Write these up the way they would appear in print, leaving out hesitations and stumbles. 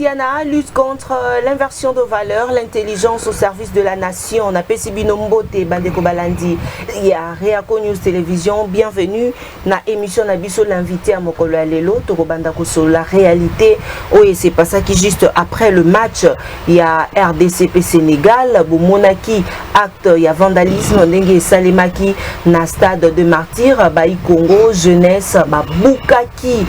Tatiana, lutte contre l'inversion de valeurs, l'intelligence au service de la nation. On appelle Sibinombote Bandeko Balandi. Il y a Réaco News Télévision. Bienvenue dans l'émission Nabiso l'invité à Mokolo Alelo, Torobandako sur la réalité. Oui, c'est pas ça qui juste après le match, il y a RDCP Sénégal, Monaki acte, il y a vandalisme, Nengue Salemaki, na stade de martyrs, Baï Congo, jeunesse, Boukaki,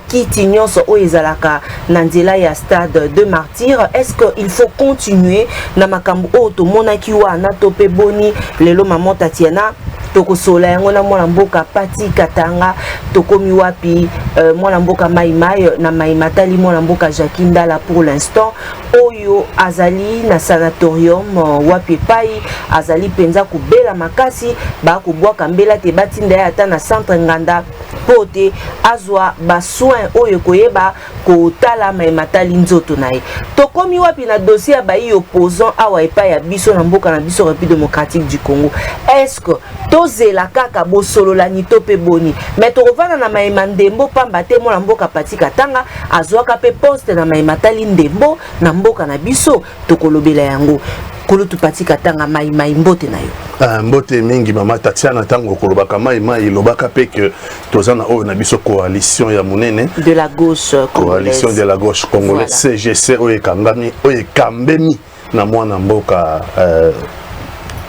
Kitignos, Oezalaka, Nandela, il y a stade de martyrs. Est-ce qu'il faut continuer Namakambo, Oto, Monaki, Wana, Tope Boni, Lelo Maman Tatiana? Toko Sola, Mwana Mboka Pati Katanga, Toko Miwapi, Mwana Mboka Maïmaï, na Maïmatali, Mwana Mboka Jakinda là pour l'instant. Oyo Azali na sanatorium Wapi Pai, Azali Penza Kubela Makasi, ba Kubwa Kambela te batinda ya ata na centre Nganda pote azwa ba soin oyo koyeba ko tala Maïmatali nzoto nae. Toko Miwapi na dossier ba yi opposant awa epai ya biso na mboka na biso République démocratique du Congo. Est-ce que tozela kaka bosolo la nito pe boni mais to revana na Maïma Ndembo pamba te mo na mboka Pati Katanga azwaka pe poste na Maïmatali Ndembo na mboka na biso tokolobela yango kolo tu Pati Katanga Maïma mbote na yo mbote mingi mama Tatiana tango kolobaka Maïma ilobaka pe que tozana oyo na biso coalition ya munene de la gauche congolaise, coalition de la gauche congolaise, voilà. CGC oyo kangami oyo kambemi na mwana mboka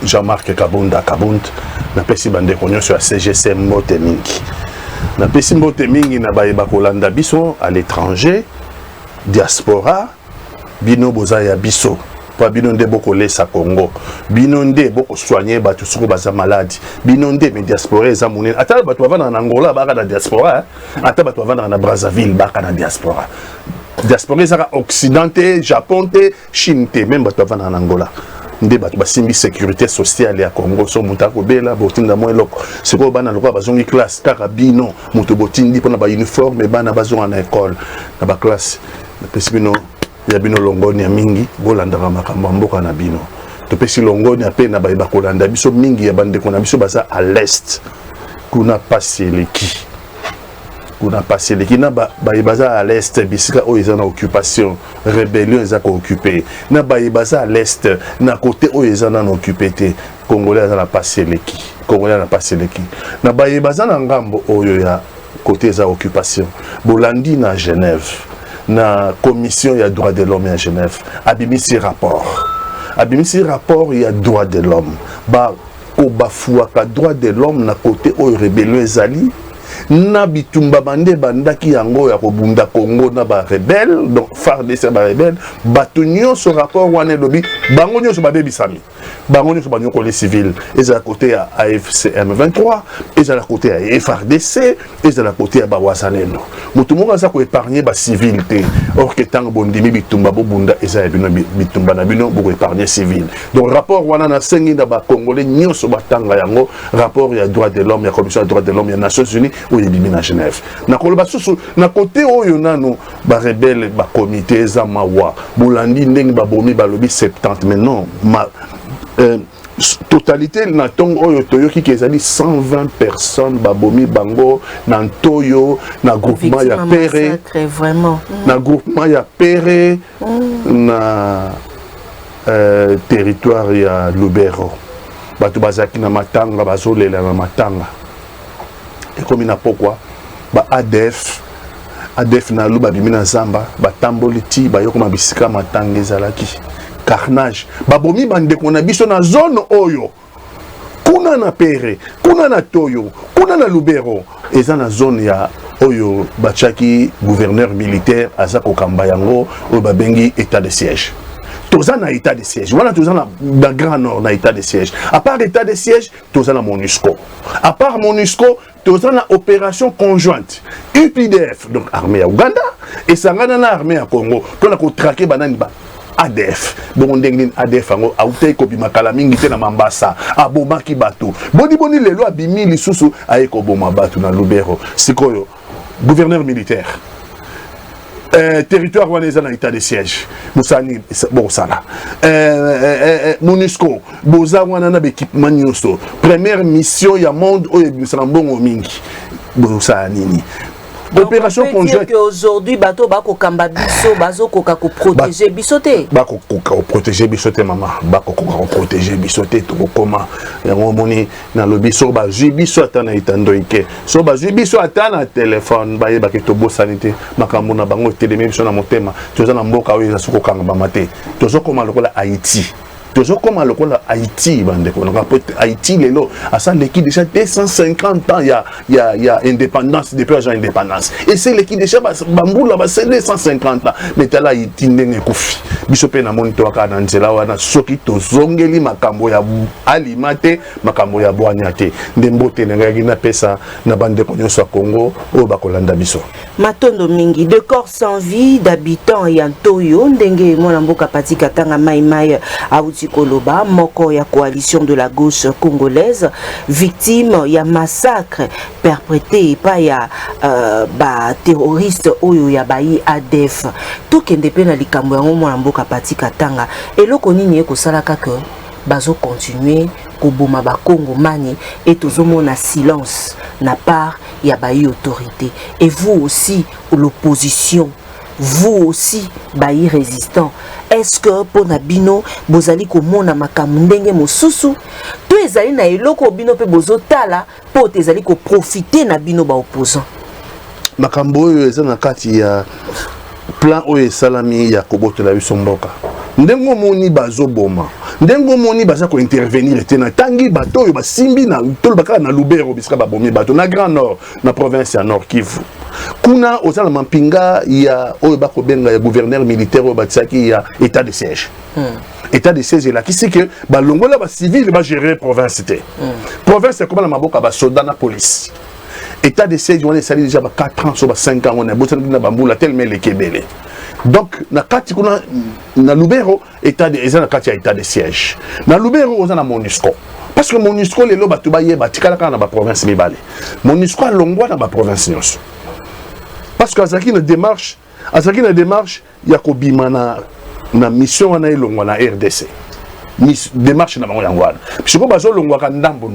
Jean-Marc Kabunda na pesi bande konyo sur CGC mbote mingi na pesi mbote mingi na bayeba kolanda biso à l'étranger diaspora bino boza ya biso pa bino nde boko lesa Congo bino nde boko soigner batu suko baza malade bino nde me diaspora eza munene ata batu bavanda na Angola baka na diaspora ata batu bavanda na Brazzaville baka na diaspora eza occidenté Japon te Chine te même batu bavanda na Angola nde batu basimbi sécurité sociale ya Congo so muta ko bela botinda mo eloko siko bana lokwa bazongi classe kaka bino muto botindi pona ba uniforme bana bazonga na école na ba classe na pesi bino ya bino longoni ya mingi bolandaka makambo mboka na bino to pesi longoni ape na ba kolanda biso mingi ya bande kona biso baza à l'est kuna paseleki na baza à l'est bisika oyo eza na occupation rébellion eza ko occuper na baza à l'est na côté oyo eza na occupé te congolais eza na paseleki na baza na ngambo oyo ya côté eza occupation bolandi na Genève na commission ya droit de l'homme à Genève abimisi rapport il y a droit de l'homme ba ko bafuaka droit de l'homme na côté oyo rébellion ezali na bitumba bande bandaki yango ya kobunda Congo na ba rebelle donc FARDC ba rebelle batunyo ce rapport wana lobi bango nyo so babebisami bango nyo so banyoko les civils et à côté à AFC M23 et à côté à FARDC et à côté à Bawazalendo mutumo za ko épargner ba civilité or que tant bondimi bitumba bobunda eza bino bitumba na bino bo épargner civil donc rapport wana na sengi na ba congolais nyo so batanga yango rapport ya droit de l'homme ya commission ya droit de l'homme ya Nations Unies ou yebimi na Genève na koloba susu na côté oyo nano ba rebelle ba comité za mawa bolandi ndenge ba bomi ba lobi 70 mais non totalité na tongo oyo toyoki kezali 120 personnes ba bomi bango na Ntoyo na groupement ya Péré vraiment na groupement ya Péré na territoire ya Lubero batu bazaki na matanga bazolela na matanga et comme na pourquoi ba ADF na luba bimina zamba ba tamboli ti ba yoko mabisika matanga ezalaki carnage babomi bande kona biso na zone oyo kuna na Pere kuna na Toyo kuna na Lubero eza na zone ya oyo bachaki gouverneur militaire aza kokamba yango oyo babengi état de siège toza na état de siège voilà toza na Grand Nord na état de siège à part état de siège toza na MONUSCO à part MONUSCO toza na opération conjointe UPDF donc armée ya Uganda et sangana na armée ya Congo pona ko traquer banani ba ADF bon ndenge ADF ngo autei ko bimakala mingi te na Mambasa abomaki bato boni lelo abimi lisusu ayeko boma bato na Lubero sikoyo gouverneur militaire territoire waneza na état de siège musani bon sala MONUSCO boza wana na équipement nyonso première mission ya monde oyo bisana mbongo mingi boza nini Opération conjointe. Aujourd'hui, bateau bako kamba biso, bazo koka ko protéger bisoté. Bako koka ko protéger bisoté maman. Bako koka ko protéger bisoté to comment. Yango moni na lo biso ba ju biso atana itando ike. So ba ju biso atana téléphone ba yeba ke to bo sanité makambo na bango teleme biso na motema. Toza na mboka oyo za suko kanga ba mate. Tozo koma lokola Haïti. Toujours comme à l'école Haïti, Haïti, ça l'équipe déjà 250 ans, il y a indépendance, depuis l'agent indépendance. Et c'est l'équipe déjà, Bambou là, c'est 250 ans. Mais t'as là, Haïti n'est koufi. Bisopé na monito waka na nzela wana soki to zongeli makambo ya alimate, makambo ya boanyate. Ndembote ngaki na pesa na bande konyoso Congo, o bakolanda biso. Matondo mingi, de corps sans vie, d'habitants yantoyo, ndenge mwana mboka pati katanga maïmaï Aouti Koloba, moko ya coalition de la gauche congolaise, victime ya massacre perpétré par ya terroriste oyo ya bayi ADF. Tout kende pe na likambo ya mwana mboka pati katanga. Eloko nini eko salaka ke bazo continuer koboma ba Congo mani et tozomona silence na part ya bayi autorité. Et vous aussi l'opposition, vous aussi bayi résistant. Est-ce que pour Nabino bozali komona makambo ndenge mosusu to ezali na eloko bino pe bozotala po tezali ko profiter na bino ba opposant makambo oyo eza na kati ya plan oyo salami ya kobotela biso mboka ndengo moni bazoboma ndengo moni baza ko intervenir tena tangi bato oyo basimbi na tolobaka na Lubero bisika babomi bato na Grand Nord na province ya Nord Kivu kuna ozala mampinga ya oyo bako benga ya gouverneur militaire oyo batsaki ya état de siège état de siège là qui c'est que balongola ba civil ba gérer province té province comme la maboka ba soldat na police état de siège on est sali déjà ba 4 ans sur 5 ans on a bossé na bambula tellement les kebele. Donc na kati kuna na Lubero état de eza na kati ya état de siège na Lubero oza na MONUSCO parce que MONUSCO lelo batu ba yeba tikala kana ba province mibale MONUSCO longwa na ba province nyonso parce que azaki na démarche ya kobima na mission wana elongwa na RDC démarche na bango yango wana puisque bazo longwa ka ndambo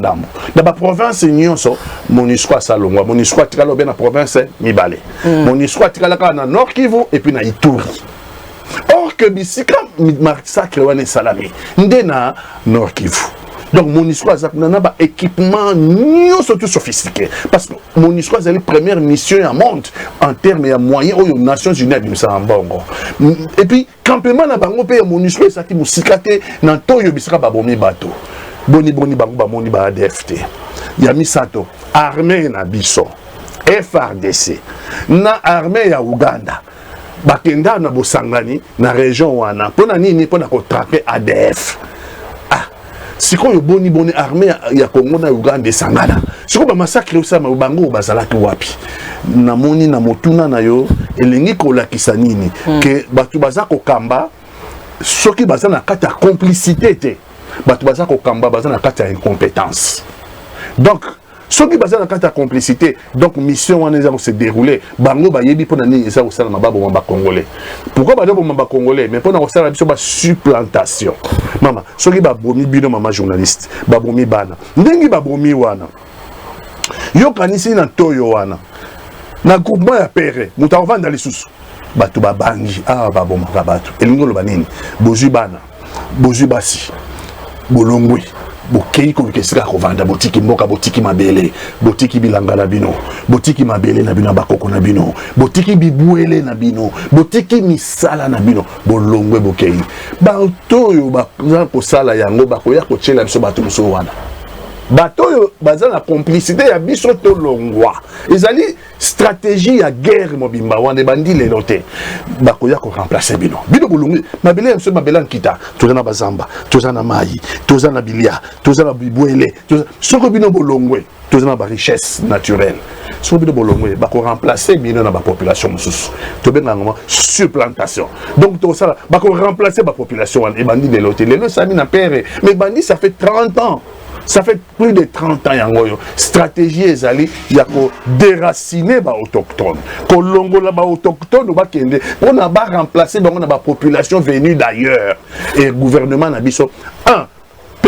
na ba province nyonso MONUSCO sa longwa MONUSCO tikala be na province mibale MONUSCO tikala ka na Nord Kivu et puis na Ituri. Or que bisika massacre wana salami ndena Nord Kivu. Donc MONUSCO a un équipement surtout sophistiqué parce que MONUSCO a la première mission au monde en termes de moyens aux Nations Unies en Bongo. Et puis campement na bango pe MONUSCO ça ti musikate na toyo bisika babomi bato. Boni bango ba moni ba ADFT. Ya misato armée na biso FARDC na armée ya Uganda. Bakenda na bosangani na région wana pona nini pona ko traquer ADF. Si ko boni armée ya Congo na Uganda sangana si ko ba massacre usama bango bazalaki wapi na moni na motuna na yo elengi ko lakisa nini ke batu bazako kamba soki bazana kata complicité te batu bazako kamba bazana kata incompétence. Donc soki bazana kata complicité donc mission wana eza ko se dérouler bango ba yebi pona nini eza ko sala mababo mamba congolais. Pourquoi ba mamba congolais mais pona ko sala biso ba supplantation. Mama soki ba bomi bino mama journaliste ba bomi bana ndengi ba bomi wana yo kanisi na toyo wana na groupement ya pere muta ovanda lisusu batu ba bangi ba boma ka batu elingo lo banini bozu bana bozu basi bolongwe bokei ko kesika ko vanda botiki mboka botiki mabele botiki bilanga na bino botiki mabele na bino bakoko na bino botiki bibuele na bino botiki misala na bino bolongwe bokei bato yo baza ko sala yango bakoya ko tshela biso bato muso wana bato yo baza na complicité ya biso to longwa ezali stratégie ya guerre mobimba wana bandi lelo te bakoya ko remplacer bino bolongwe mabele ya biso mabele nkita tozana bazamba tozana mai tozana bilia tozana bibuele soko bino bolongwe tozana ba richesse naturelle soko bino bolongwe bako remplacer bino na ba population mususu to benga ngoma supplantation donc to sala bako remplacer ba population wana e bandi lelo te lelo sami na pere mais bandi ça fait 30 ans. Ça fait plus de 30 ans yangoyo stratégie ezali ya ko déraciner ba autochtone ko longola ba autochtone ba kende on ba remplacer bango na ba population venue d'ailleurs et gouvernement na biso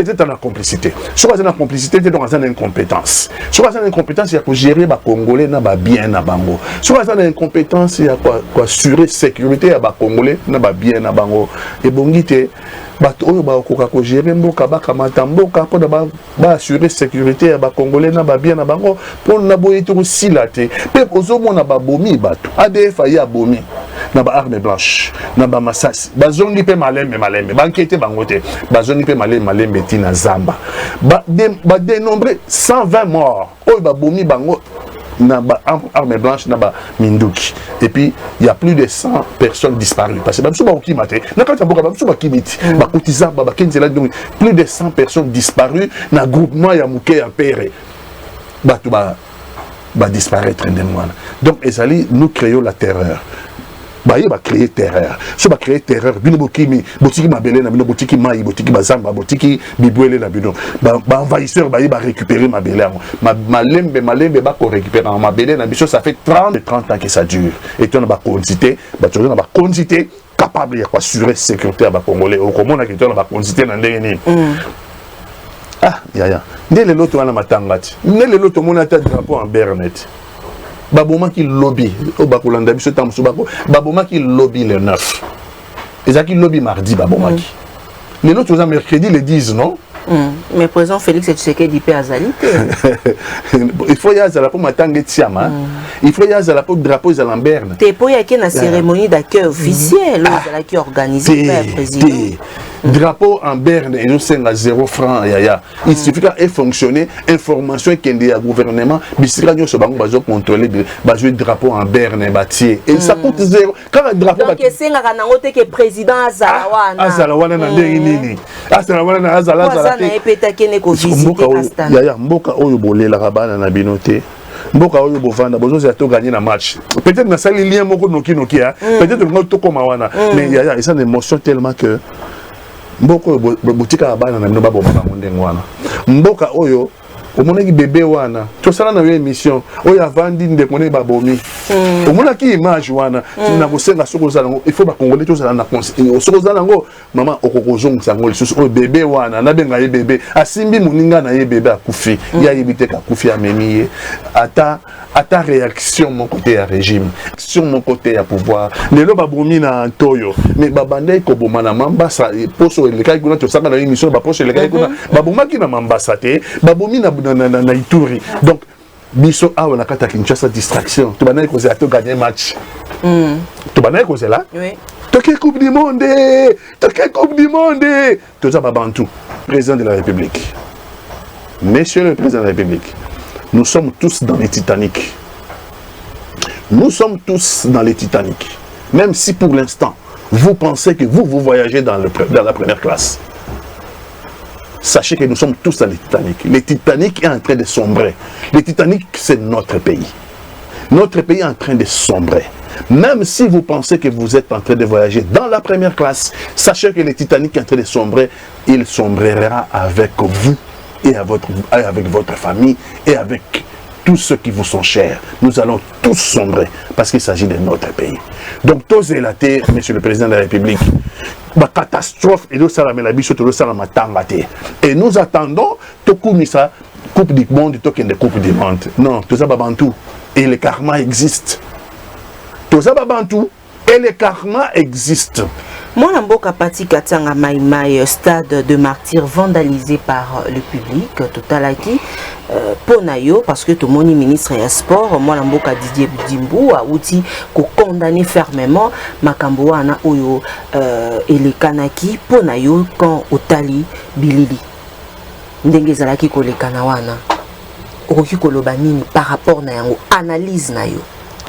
peut-être dans la complicité. Si on a une complicité, c'est dans une incompétence. Si on a une incompétence, il y a gérer les Congolais bien na bango. Si on a une incompétence, il y a quoi assurer sécurité à Congolais bien na bango. Et bongité, bato oyo ba ko gérer mboka ba kamata mboka pour ba assurer sécurité à Congolais bien na bango pour na boye to silate. Pe ozomona ba bomi bato. ADF ya bomi. Na ba arme blanche, na ba masasi. Ba zongi pe malembe. Ba enquêter bangote. Ba zongi pe malembe tina zamba. Ba dénombré 120 morts. Oyo ba bomi bango na ba arme blanche na ba minduki. Et puis il y a plus de 100 personnes disparues parce que ba ba okimate. Na kata boka ba ba kimiti. Ba kotiza ba kenzela donc plus de 100 personnes disparues na groupement ya muke ya pere. Ba to ba disparaître de moi. Donc ezali nous créons la terreur. Il va créer terreur. Si on va créer terreur, bino botiki mabele na bino botiki mai, botiki bazamba, botiki bibwele na bino. Envahisseur va récupérer mabele. Malembe va récupérer mabele na biso, ça fait 30 ans que ça dure. Et tu as une quantité capable d'assurer la sécurité à Congolais. Au comment on a une quantité dans les ah, ya. Ndele loto wana matangati. Ndele loto mona ta drapeau en Bernet. Baboma qui lobby au Bakolanda biso tamso bako baboma qui lobby le 9 ezaki lobby mardi baboma qui les autres aux mercredi le 10 non mais président Félix Tshisekedi pe azali il faut y aller pour matanga tiama il faut y aller pour drapeau za Lamberne te po ya ke na cérémonie d'accueil officielle la qui organisée par le président drapeau en berne et nous sommes à 0 francs yaya il suffit qu'à fonctionner information qui est gouvernement bisira nyo so bango bazo contrôler bazo drapeau en berne bâti et ça coûte 0 quand le drapeau donc c'est nga nango te que président azalawana na ndenge nini azalawana na azala na epeta kene ko visiter Astana yaya mboka oyo bolela kabana na binote mboka oyo bovanda bozo to gagner na match peut-être na sali lien moko noki peut-être ngo to koma wana mais yaya ça une émotion tellement que mboka oyo botika abana na bino baboma bango ndenge wana mboka oyo omonaki bébé wana tosala na yo émission oyo avandi ndeko ne babomi omonaki image wana na kosenga soko za nango il faut ba congolais tosala na conseil soko za nango mama okokozongisa ngo lisusu oyo bébé wana na benga ye bébé asimbi moninga na ye bébé akufi ya yebite ka kufi amemi ye ata réaction mon côté ya régime sur mon côté ya pouvoir lelo babomi na ntoyo mais babandai ko boma na mambasa poso le kai kuna tosanga na émission ba poso le kai kuna babomaki na mambasa te babomi na Ituri. Donc, biso a on a kata Kinshasa distraction. Tu vas causer à te gagner match. Tu vas causer là. Oui. Tu quelle coupe du monde. Tu quelle coupe du monde. Tu ça Babantou, président de la République. Monsieur le président de la République, nous sommes tous dans les Titanic. Nous sommes tous dans les Titanic. Même si pour l'instant, vous pensez que vous voyagez dans la première classe. Sachez que nous sommes tous dans les Titanic. Le Titanic est en train de sombrer. Le Titanic, c'est notre pays. Notre pays est en train de sombrer. Même si vous pensez que vous êtes en train de voyager dans la première classe, sachez que le Titanic est en train de sombrer. Il sombrera avec vous et avec votre famille et avec tous ceux qui vous sont chers. Nous allons tous sombrer parce qu'il s'agit de notre pays. Donc, tosez la terre, Monsieur le Président de la République. La catastrophe et nous attendons ça coupe du monde token de coupe du monde non tout ça babantou et le karma existe tout ça babantou et le karma existe. Moi, Mboka Pati Katanga Maïmaï, stade de martyrs vandalisé par le public, totalaki, Ponayo, parce que tout le monde est ministre et sport, moi, Mboka Didier Boudimbou a outil qu'on condamne fermement, Makambouana Oyo et les Kanaki, Ponayo, quand Otali Bilili. Ndengezalaki ko le Kanawana, Oki Kolobanini par rapport na yango, analyse na yo.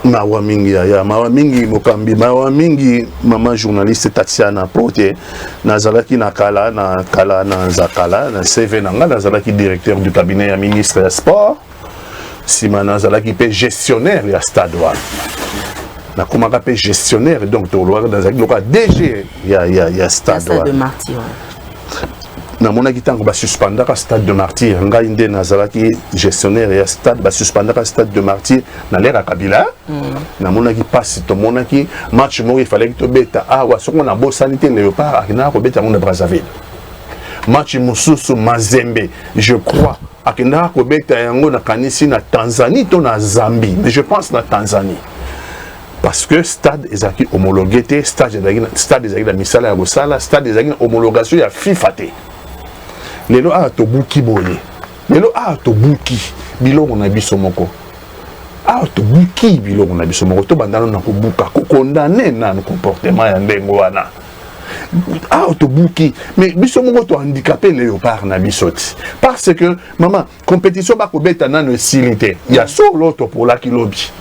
Mawa mingi ya mawa mingi mokambi mawa mingi mama journaliste Tatiana Pote nazalaki na kala na zakala na CV nanga nazalaki directeur du cabinet ya ministre des sports sima nazalaki pe gestionnaire ya stade wa na komaka pe gestionnaire donc to loka nazalaki loka DG ya stade wa de martyr na mona kitango ba suspendaka stade de martyr ngai nde nazalaki gestionnaire ya stade ba suspendaka stade de martyr na l'ère Kabila na mona ki passe to mona ki match mo il fallait que to beta wa soko na bo sanité léopard akina ko beta mo na Brazzaville match Mususu Mazembe, je crois. Akenda kobeta yango na kanisi na Tanzanie to na Zambie, mais je pense na Tanzanie. Parce que stade ezaki homologué te, stade ezaki na misala ya bosala, stade ezaki na homologation ya FIFA te. Lelo a tobuki boye. Lelo a tobuki biloko na biso moko. A tobuki biloko na biso moko to bandana na kobuka ko condamner na comportement ya ndengo wana. Ah, autobouki, mais biso moko to handicapé léopard na bisoti. Parce que maman, compétition ba ko beta na no silité. Il y a solo to pour la kilobi.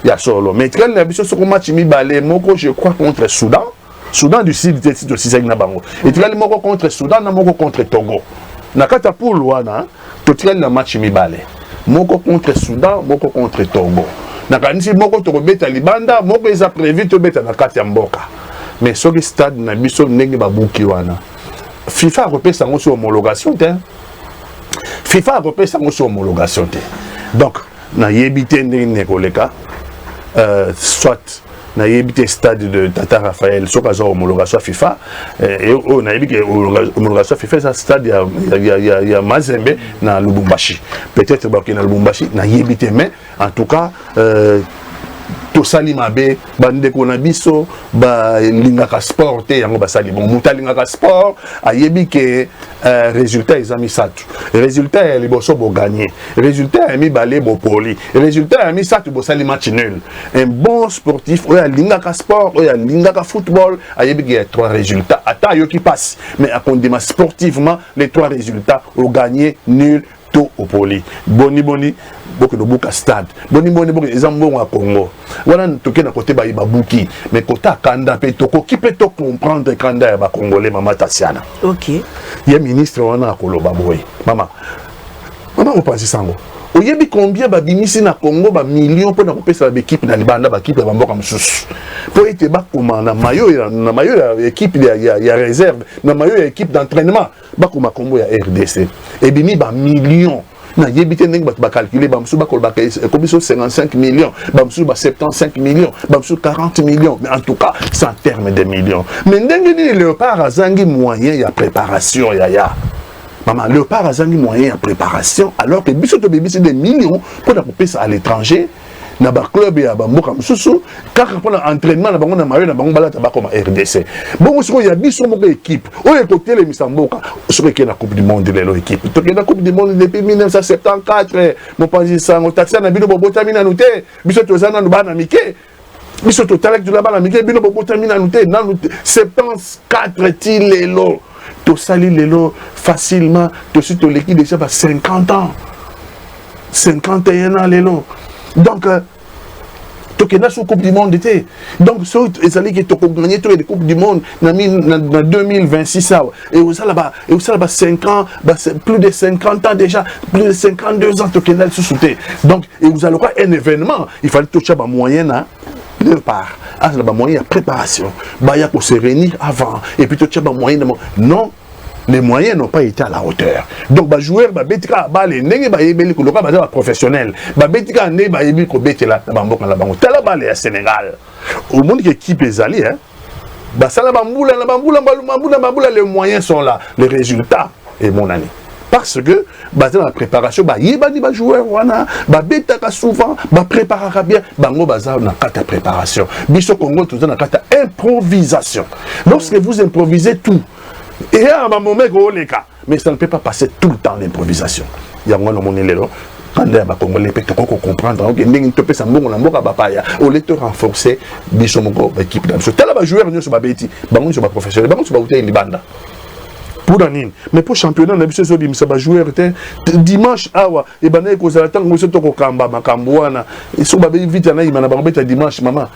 Il y a solo. Mais quand la biso soko match mi balé moko je crois contre Soudan. Soudan du Sud était aussi ça na bango. Et tu as le moko contre Soudan na moko contre Togo. Na kata pour wana, to tirer le match mi balé. Moko contre Soudan, moko contre Togo. Na kanisi moko to beta libanda, moko eza prévu to beta na kata mboka. Mais sur le stade, na biso ndenge babuki wana. FIFA a repéré ça sur homologation te. FIFA a repéré ça sur homologation te. Donc, na yebité ndenge nekoleka, soit na yebité stade de Tata Raphaël, soit ka homologation FIFA, et na yebité homologation FIFA, ça stade ya Mazembe na Lubumbashi. Peut-être ba na Lubumbashi na yebité, mais en tout cas tosali mabe bande ko na biso ba lingaka sport te yango basali bon muta lingaka sport ayebi ke résultat ezami satu résultat ya liboso bo gagner résultat ya mi balé bo poli résultat ya mi satu bo sali match nul un bon sportif oya lingaka sport oya lingaka football ayebi ke 3 résultats ata yo qui passe mais à condima sportivement les 3 résultats au gagner nul to au poli boni beaucoup de bouka stade boni beaucoup exemple à Congo voilà toke na côté ba ibabuki mais côté kanda pe toko qui peut to comprendre kanda ba congolais mama Tatiana. OK, ya ministre wana akoloba boy mama vous pensez sango oyebi combien ba bimisi na Congo ba millions pour na kopesa ba équipe na libanda ba équipe ba mboka msusu pour ete ba komana mayo ya équipe ya réserve na mayo ya équipe d'entraînement ba koma Congo ya RDC et bimi ba millions na yebité ndenge bato ba calculer ba msusu ba kolba comme 55 millions ba msusu ba 75 millions ba msusu 40 millions mais en tout cas c'est en termes de millions mais ndenge ni Léopard azangi moyen ya préparation ya maman Léopard azangi moyen ya préparation alors que biso to bébé c'est des millions pour la couper ça à l'étranger na ba club ya ba mboka msusu kaka pour l'entraînement na bango na mayo na bango balata ba comme RDC bon siko ya biso moko équipe oyo côté le misamboka siko ke na coupe du monde lelo équipe to ke na coupe du monde depuis 1974 mon panzi sango taxia na bino bobota mina nuté biso to zana no bana mike biso to talek de la bana mike bino bobota mina nuté na 74 ti lelo to sali lelo facilement to si to l'équipe déjà ba 50 ans 51 ans lelo. Donc, tu as sous Coupe du Monde d'été. Donc, si tu as gagné les Coupes du Monde en 2026, et vous avez 5 ans, plus de 50 ans déjà, plus de 52 ans, tu as sous. Donc, vous avez un événement, il fallait toucher un moyen de part. Ah, c'est un moyen de préparation. Il faut se réunir avant, et puis tu as un moyen de. Non. Les moyens n'ont pas été à la hauteur. Donc, les joueurs, les professionnels, les Sénégal. Au monde qui équipe les alliés, les moyens sont là. Les résultats, et mon ami. Parce que, dans la préparation, les joueurs, souvent, préparer bien, la préparation. Biso Congo, tout ça, improvisation. Lorsque vous improvisez tout, et à un moment, mais ça ne peut pas passer tout le temps l'improvisation. Il y a un moment quand les Congolais peuvent comprendre que les gens ont renforcer l'équipe. Les joueurs sont professionnels, ils sont libanda. Pour Danine, mais pour championnat, on a vu ce joueur dimanche, et ben ils causent attendre monsieur Toko Kamba, Makambouana, ils sont vite à Naïma, dimanche, maman,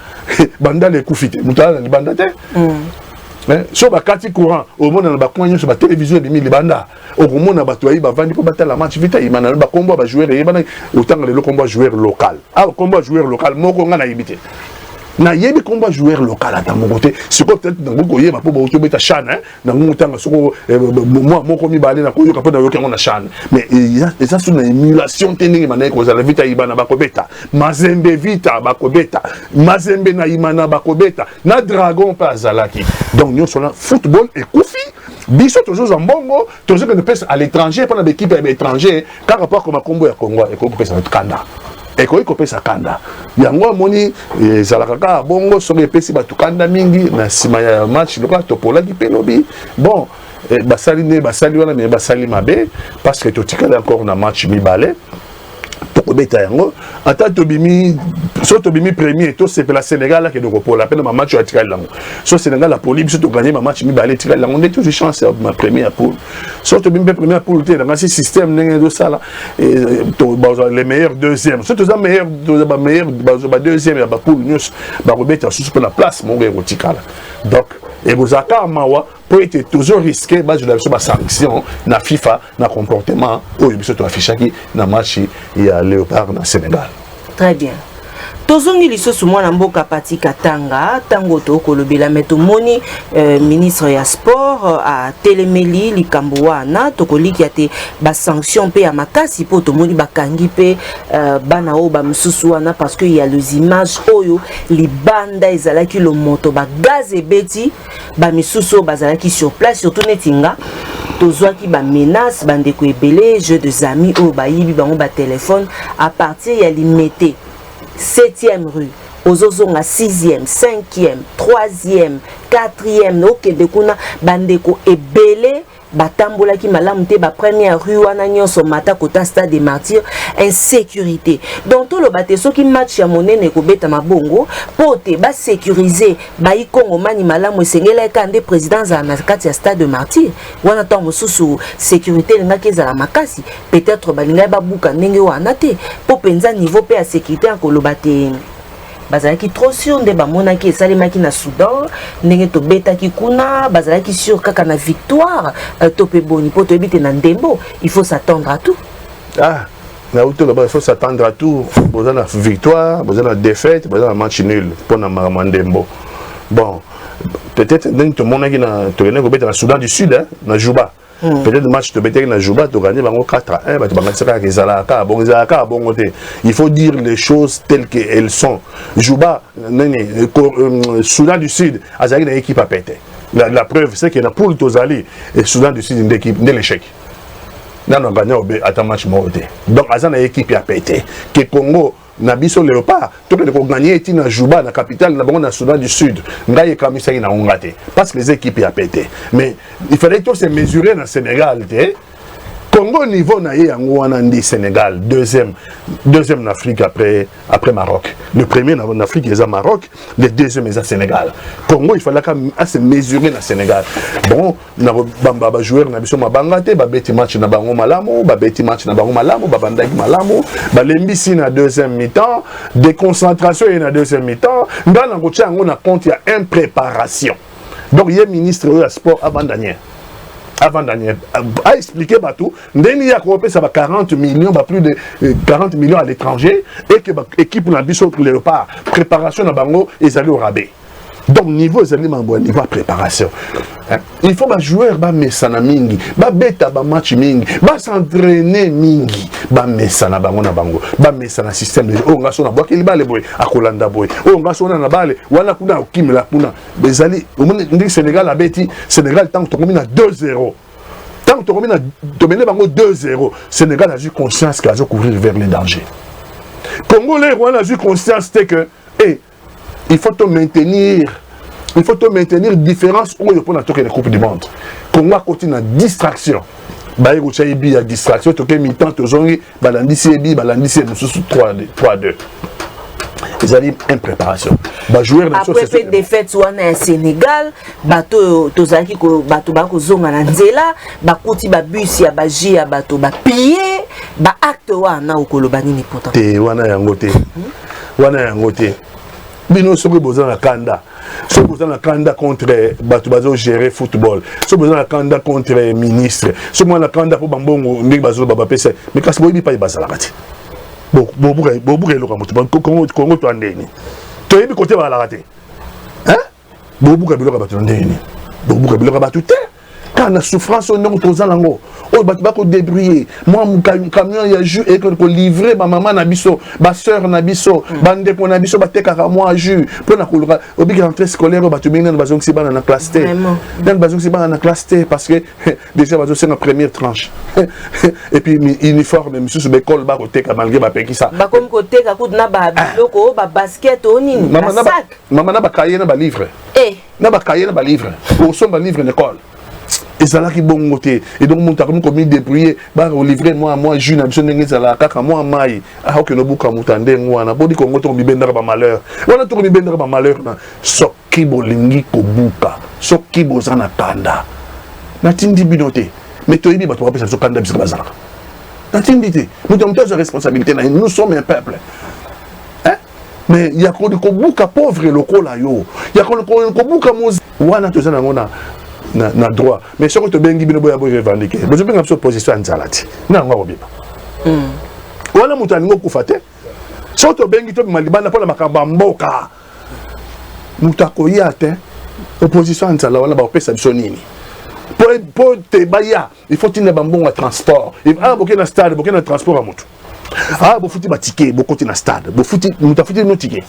banda les coups fit, Moutala, les bandates. Sur la carte courant, au monde on a sur la télévision de Milibanda, au monde on a battu pour battre la match vite, il m'a dit combat va jouer autant que le combat joueur local. Ah, combat joueur local, moi on a évité. Na yebi combat joueur local à mon côté, c'est quoi peut-être dans Gogoye ma pour autour de chan hein, dans mon temps moi mon commis balé na koyo kapona yoka on a chan. Mais et ça c'est une émulation tenir mané ko za vita ibana bakobeta. Mazembe vita bakobeta. Mazembe na imana bakobeta. Na dragon pas zalaki. Donc nous sommes là football et koufi biso toujours en bongo toujours que nous pèse à l'étranger pendant l'équipe à l'étranger par rapport comme Congo ya Congo et Congo pèse à kanda et Congo pèse à kanda yango moni zalaka bongo so pèse ba kanda mingi na sima ya match le quoi topola ki pelobi bon basali wana mais basali mabe parce que totikala encore na match mibale pour beta yango ata tobimi so tobimi premier to c'est la Sénégal là que de repos la peine ma match à tikala lango so Sénégal la poli biso to gagner ma match mibale tikala lango on est toujours chance ma première poule so tobimi première poule te dans ce système nenge do ça là les meilleurs deuxième so to za meilleur deuxième ya ba poule news ba rebeta sous pour la place mon gars tikala donc et vous attendez mawa pour être toujours risqué bah je dois sur sanction na FIFA na comportement au biso to affichaki na match ya Léopard na Sénégal. Très bien. Tozongi lisusu mwana mboka pati Katanga tango to kolobela meto moni ministre ya sport a telemeli likambo wana tokoliki ate ba sanction pe ya makasi po to moni bakangi pe bana o ba msusu wana parce que il y a les images oyo libanda ezalaki lo moto ba gaz ebeti ba misusu bazalaki sur place surtout netinga tozwaki ba menace bande ko ebele jeu de amis o ba yibi bango ba téléphone à partir ya limité 7e rue, aux ozonga 6e, 5e, 3e, 4e, ok, de kuna bandeko ebele, batambola ki malamu te ba première rue wana nyonso mata kota stade des martyrs, insécurité. Donc tout le bate so ki match ya monene ko beta mabongo, pote ba sécuriser, ba ikongo mani malamu esengela kande président za na kati ya stade des martyrs. Wana ta mosusu sécurité linga kezala makasi, peut-être balinga ba buka ndenge wana te, po penza niveau pe ya sécurité en kolobate. Bazalaki trop sûr de bamonaki esalemaki na Soudan ndenge to betaki kuna bazalaki sûr kaka na victoire topé boni po to ebite na ndembo il faut s'attendre à tout. Ah na auto là-bas il faut s'attendre à tout besoin de victoire besoin de défaite besoin de match nul pour na ndembo. Bon peut-être dans tout monde qui na to gagner ko beta na Soudan du Sud hein na Juba. Peut-être le match de Bétek na Juba, tu gagnes 4-1, il faut dire les choses telles qu'elles sont. Juba, Soudan du Sud, Azali une équipe à péter. La preuve, c'est qu'il y a pour Tozali et Soudan du Sud une équipe de l'échec. Là, on a gagné à match morté. Donc, Azali une équipe à péter. Que Congo, Nabiso Léopard, tout le monde gagné est na Juba, la capitale, na Soudan du Sud. Ngaye Kamisa na Ongate. Parce que les équipes a pété. Mais il fallait tous se mesurer dans le Sénégal. Congo niveau na Yangouanandi Sénégal, deuxième en Afrique après Maroc. Le premier en Afrique est à Maroc, le deuxième est à Sénégal. Congo il fallait se mesurer dans le Sénégal. Bon, na joueur na biso mabangate, ba beti match na bango malamu, ba beti match na bango malamu, ba bandaki malamu, ba lembisi na deuxième mi-temps, déconcentration na deuxième mi-temps, ndana ngotia ngo na compte ya impréparation. Donc il y a ministre de sport avant dernier a expliqué tout. Ndeni ya ko pesa 40 millions, plus de 40 millions à l'étranger et que l'équipe na biso pour Léopard préparation na bango et aller au rabais. Donc niveau niveau préparation. Il faut joueur ba mesana mingi, ba beta ba match mingi, ba s'entraîner mingi, ba mesana bango na bango, ba mesana système de o ngaso na boki libale boy akolanda boy. O ngaso na bale wana kuna okimela kuna. Bezali ndi Sénégal a beti Sénégal tant que tu 2-0. Tant que tu mener bango 2-0, Sénégal a eu conscience qu'il a courir vers les dangers. Congolais a eu conscience que il faut te maintenir différence pour la Coupe du Monde. Congo a continué à distraction. Baye Rouchaïbi a distraction, toke mi-temps, tozongi, balandisi ebi, balandisi ebi, 3-2. Ils allaient en préparation. Après défaite wana Sénégal, bato tozaki ko bato ba ko zonga na nzela, ba kuti ba bus ya ba J ya bato ba piller, ba acte wana okolobani ni pourtant. Te wana yangote. Wana yangote. Bino soki boza na kanda. Soki boza na kanda contre bato bazo gérer football. Soki boza na kanda contre ministre. Soki boza na kanda po bambongo ndenge bazo baba pesa. Mais kasi boyibi pa ibazala kati. Bobuke loka mutu Congo to andeni. To yebi côté ba la raté. Hein? Bobuke biloka bato ndeni. Bobuke biloka bato te. Quand la souffrance au nom tozalango. oh bato bako débrouiller moi mon camion ya jus et ko livrer ma maman na biso ba sœur na biso bande ko na biso ba tekaka moi jus pour na koluka obi ki rentrée scolaire bato bina na bazong si bana na classe T dans bazong si bana na classe T parce que déjà bato c'est na première tranche et puis uniforme monsieur sous école ba ko teka malgré ba peki ça ba comme ko teka ko na ba biloko ba basket onini maman na ba cahier na ba livre na ba cahier na ba livre au son ba livre l'école et ça là qui bon côté et donc mon takom comme débrouiller ba livrer moi jus na biso ndenge ça là kaka moi mai ah que no buka mutande ngwana bodi ko ngoto bibendaka ba malheur wana to bibendaka ba malheur na soki bolingi ko buka soki bozana kanda na tindi binote mais to yibi bato ba so kanda biso bazala na tindi te nous avons tous responsabilité nous sommes un peuple. Mais il y a ko buka pauvre loko la yo il y a ko buka moz wana to zana ngona na droit mais ce que tu bengi bino boya boya revendiquer besoin benga sur position nzalati na ngwa obiba wala mutani ngo kufate so to bengi to malibana pona makamba mboka mutako yate opposition nzala wala ba opesa biso nini pour te baya il faut tiner bambongo transport il ah boké na stade boké na transport à mutu ah bo futi ba ticket bo côté na stade bo futi mutafuti no ticket.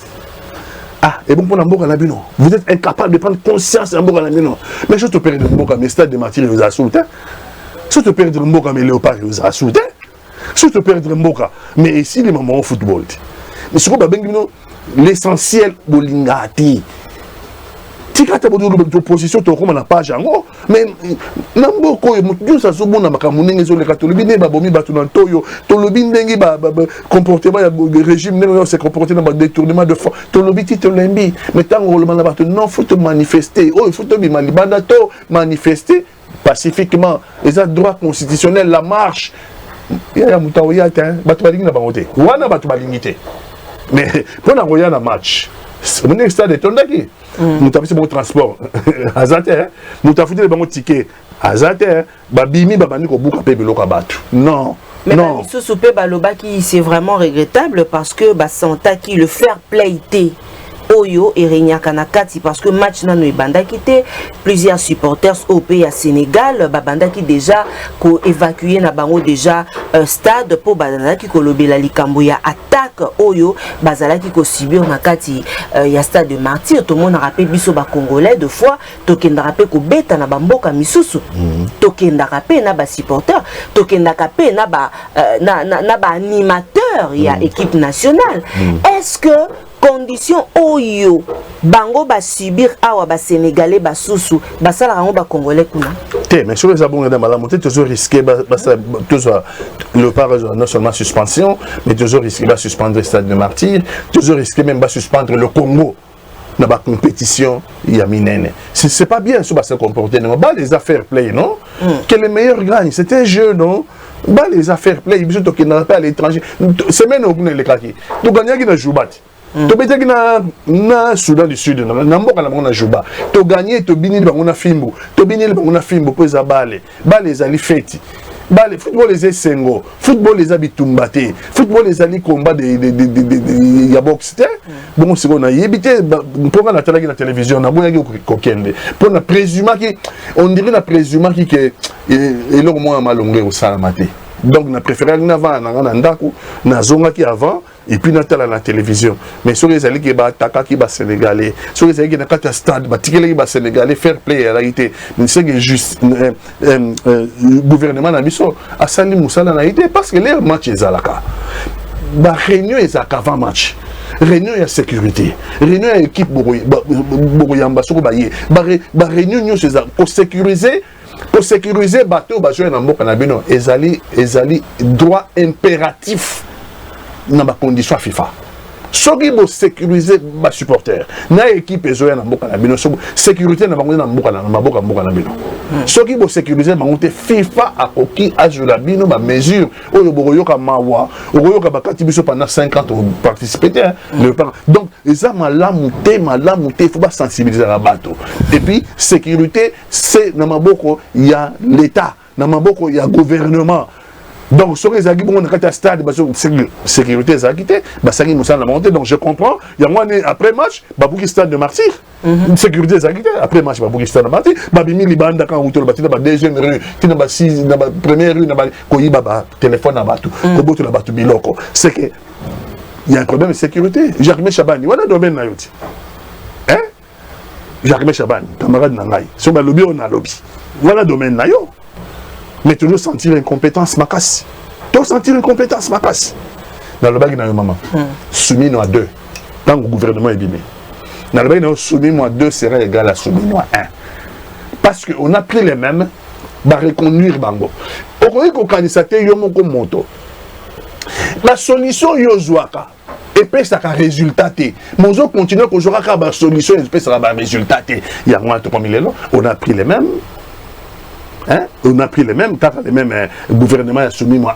Ah, et bon pour la mboka na bino. Vous êtes incapable de prendre conscience de la mboka na bino. Mais je te perds de mboka, mais stade de Martyrs vous a sauté. Je te perds de mboka, mais Léopard vous a sauté. Je te perds de mboka, mais ici les mamans au football. Mais ce qu'on va bien l'essentiel bolingati. Tu as une position, tu as une page en haut, mais Namboko, tu as un bon amakamouné, les catholiques, les babomi, batunantoyo, tu as le comportement, le régime, c'est comporté dans le détournement de fonds, tu as le tu l'embi, mais tant que non, il faut te manifester, il faut te manifester pacifiquement, les droits constitutionnels, la marche. Il y a un moutaouya, batubaling na bangote, wana batubalingité. Mais pour la match, on est stade tondaki. Nous avons fait mon transport. Azate, nous avons fait le ticket. Azate, babimi babani ko buka pe beloka batu. Non. Mais sous soupé baloba qui c'est vraiment regrettable parce que Santa qui le fair play Oyo et Renya Kanakati parce que match nano banda quitté plusieurs supporters au pays à Sénégal banda qui déjà ko évacué na bango déjà stade pour banda qui kolobé la likamboya attaque Oyo bazala qui ko subir na kati ya stade de Martyrs tout le monde a rappelé biso ba congolais de fois tokenda rappelé ko beta na bamboka misusu tokenda rappelé na ba supporter tokenda rappelé na ba animateur ya équipe nationale est-ce que condition oyo bango ba subir awa ba sénégalais ba sousou ba sala rango ba congolais kuna té mais sur les abonnés dans la montée toujours risqué toujours le part non seulement suspension mais toujours risqué ba suspendre le stade de Martyrs toujours risqué même ba suspendre le Congo dans la compétition il y a minene c'est pas bien sur ba se comporter non ba les affaires play non que les meilleurs gagnent c'était un jeu non ba les affaires play ils sont qui n'a pas à l'étranger semaine au les kaki tu gagner qui na joubat to betaki na Soudan du Sud na mboka na bango na Juba to gagner to binili bango na fimbo to binili bango na fimbo po eza bale ezali feti bale football les esengo football les habitumbate football les ali combat de ya boxe bon c'est qu'on a yebité pour na talaki na télévision na boya ko kende pour na présumer qui on dirait na présumer qui que et le moins malongé au salamate donc na préféré na va na ndako na zonga qui avant et puis na la télévision mais sur les alliés qui ba attaquer qui ba sénégalais sur les alliés qui na kata stade ba tikele qui ba sénégalais fair play en réalité mais c'est que juste gouvernement na biso a sali musala na été parce que les matchs ezalaka ba réunion ezaka avant match réunion ya sécurité réunion ya équipe boyamba soko baye ba réunion nyos pour sécuriser bateau ba jouer na mboka na bino ezali droit impératif na ba condition FIFA soki bo sécuriser ba supporter na équipe ezoya na mboka na bino sécurité na bango na mboka na bino soki bo sécuriser bango te FIFA akoki azula bino ba mesure oyo boyoka mawa oyoka bakati biso pendant 50 ans participer donc eza malamu te faut ba sensibiliser la bateau et puis sécurité c'est na maboko ya l'état na maboko ya gouvernement Donc, sur les agis, on a un stade, sécurité, donc je comprends. Il y a moi, après match, Babouki stade de martyr. Sécurité, après match, Babouki stade de martyr. Babimi, Libanda, quand on a la deuxième rue, la première rue, téléphone à Batou, Koboto, la Batou, Biloko. C'est que il y a un problème de sécurité. Jacques Chabani, voilà le domaine. Hein? Jacques Chabani, camarade Nangaï. Sur le lobby, on a lobby. Voilà le domaine. Mais toujours sentir incompétence, ma casse. Toujours sentir incompétence, ma casse. Dans le bague, maman. Soumis à 2. Tant que le gouvernement est bimé. Dans le bague, soumis à 2 serait égal à soumis à 1. Parce qu'on a pris les mêmes, va reconduire Bango. Au Koïko candidaté, Yomoko Moto. La solution Yozuaka. Et puis ça a un résultat. Mais on continue qu'on aura une solution et puis ça a un résultat. Il y a moins de 3 000 on a pris les mêmes. Hein? On a pris les mêmes, les mêmes gouvernements soumis moi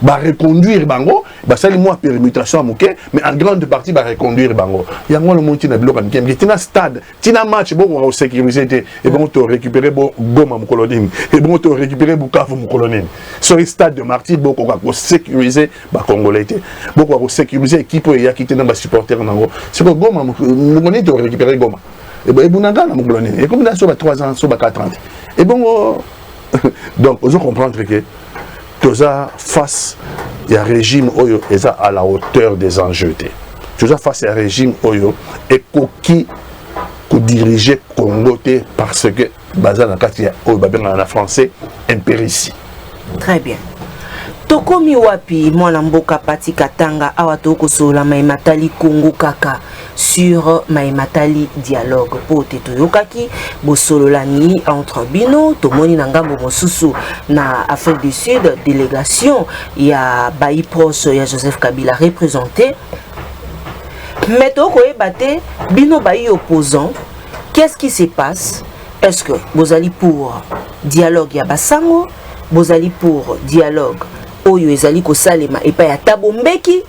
va reconduire Bango, ça les mois permutation à Mouké, mais en grande partie va reconduire Bango. Il y a moins le monde qui n'a bloqué, qui n'a stade, qui n'a match, bon on va sécuriser et bon tu récupérer bon Goma Moukolonine et bon tu récupérer Bukavu Moukolonine. Sur le stade de Martyr, bon on va sécuriser ba Congolais, bon on va sécuriser l'équipe et y a quitté dans les supporters Nango. C'est que Goma Moukolonine tu récupérer Goma. Et bon Bunanga Moukolonine. Et comme là sur 3 ans, sur 4 ans. Et bon donc on doit comprendre que tout ça face à un régime oyo est à la hauteur des enjeux. Tout ça face à un régime oyo et qui diriger Congo parce que bazana katia oyo babengana na français impéritie. Très bien. Tokomi wapi mwana mboka pati katanga awa tokosola maimatali Congo kaka sur maimatali dialogue pote toyokaki bosololani entre bino tomoni na ngambo mosusu na Afrique du Sud délégation ya bayi proche ya Joseph Kabila représenté mais tokoyebate bino bayi opposant qu'est-ce qui se passe? Est-ce que vous allez pour dialogue ya basango, vous allez pour dialogue oyo ezali ko salema et pas ya tabombeki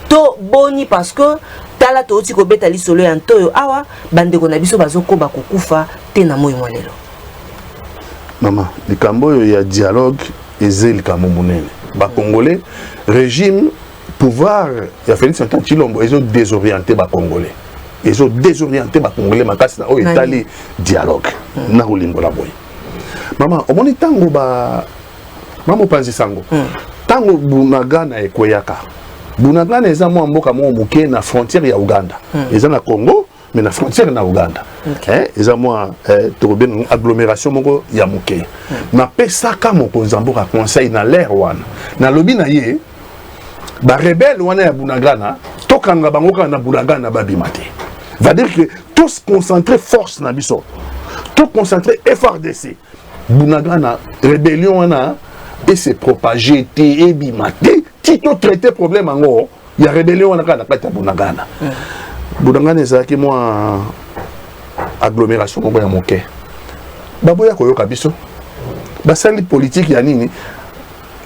to boni parce que tala to ti ko betali solo ya ntoyo awa bande ko na biso bazoko bakokufa te na moyo lelo. Maman, likambo yo ya dialogue ezeli kamo munene. Ba Congolais régime pouvoir ya Félix Antoine Tshilombo ezo désorienté ba Congolais. Ezo désorienté ba Congolais makasi na o etali dialogue na kolingola boy. Maman, omoni tango ba Maman panzi sango. Tango Bunaga na Ekweyaka. Bunaga na eza mwa mboka mwa muke na frontière ya Uganda. Eza na Congo, mais na frontière na Uganda. Eza mwa tobene agglomération moko ya muke. Na pesaka mokonzi mboka conseil na l'air wana. Na lobi na ye ba rebelle wana ya Bunaga na tokanga bango na Bunaga na babimate. Va dire que tous concentrer force na biso. Tout concentrer FRDC. Bunaga na rébellion wana et se propager et bimaté tito traiter problème en il y a rébellion on a kata Bunagana Bunagana ezaki moi agglomération ko ya moke baboya ko yoka biso basali politique ya nini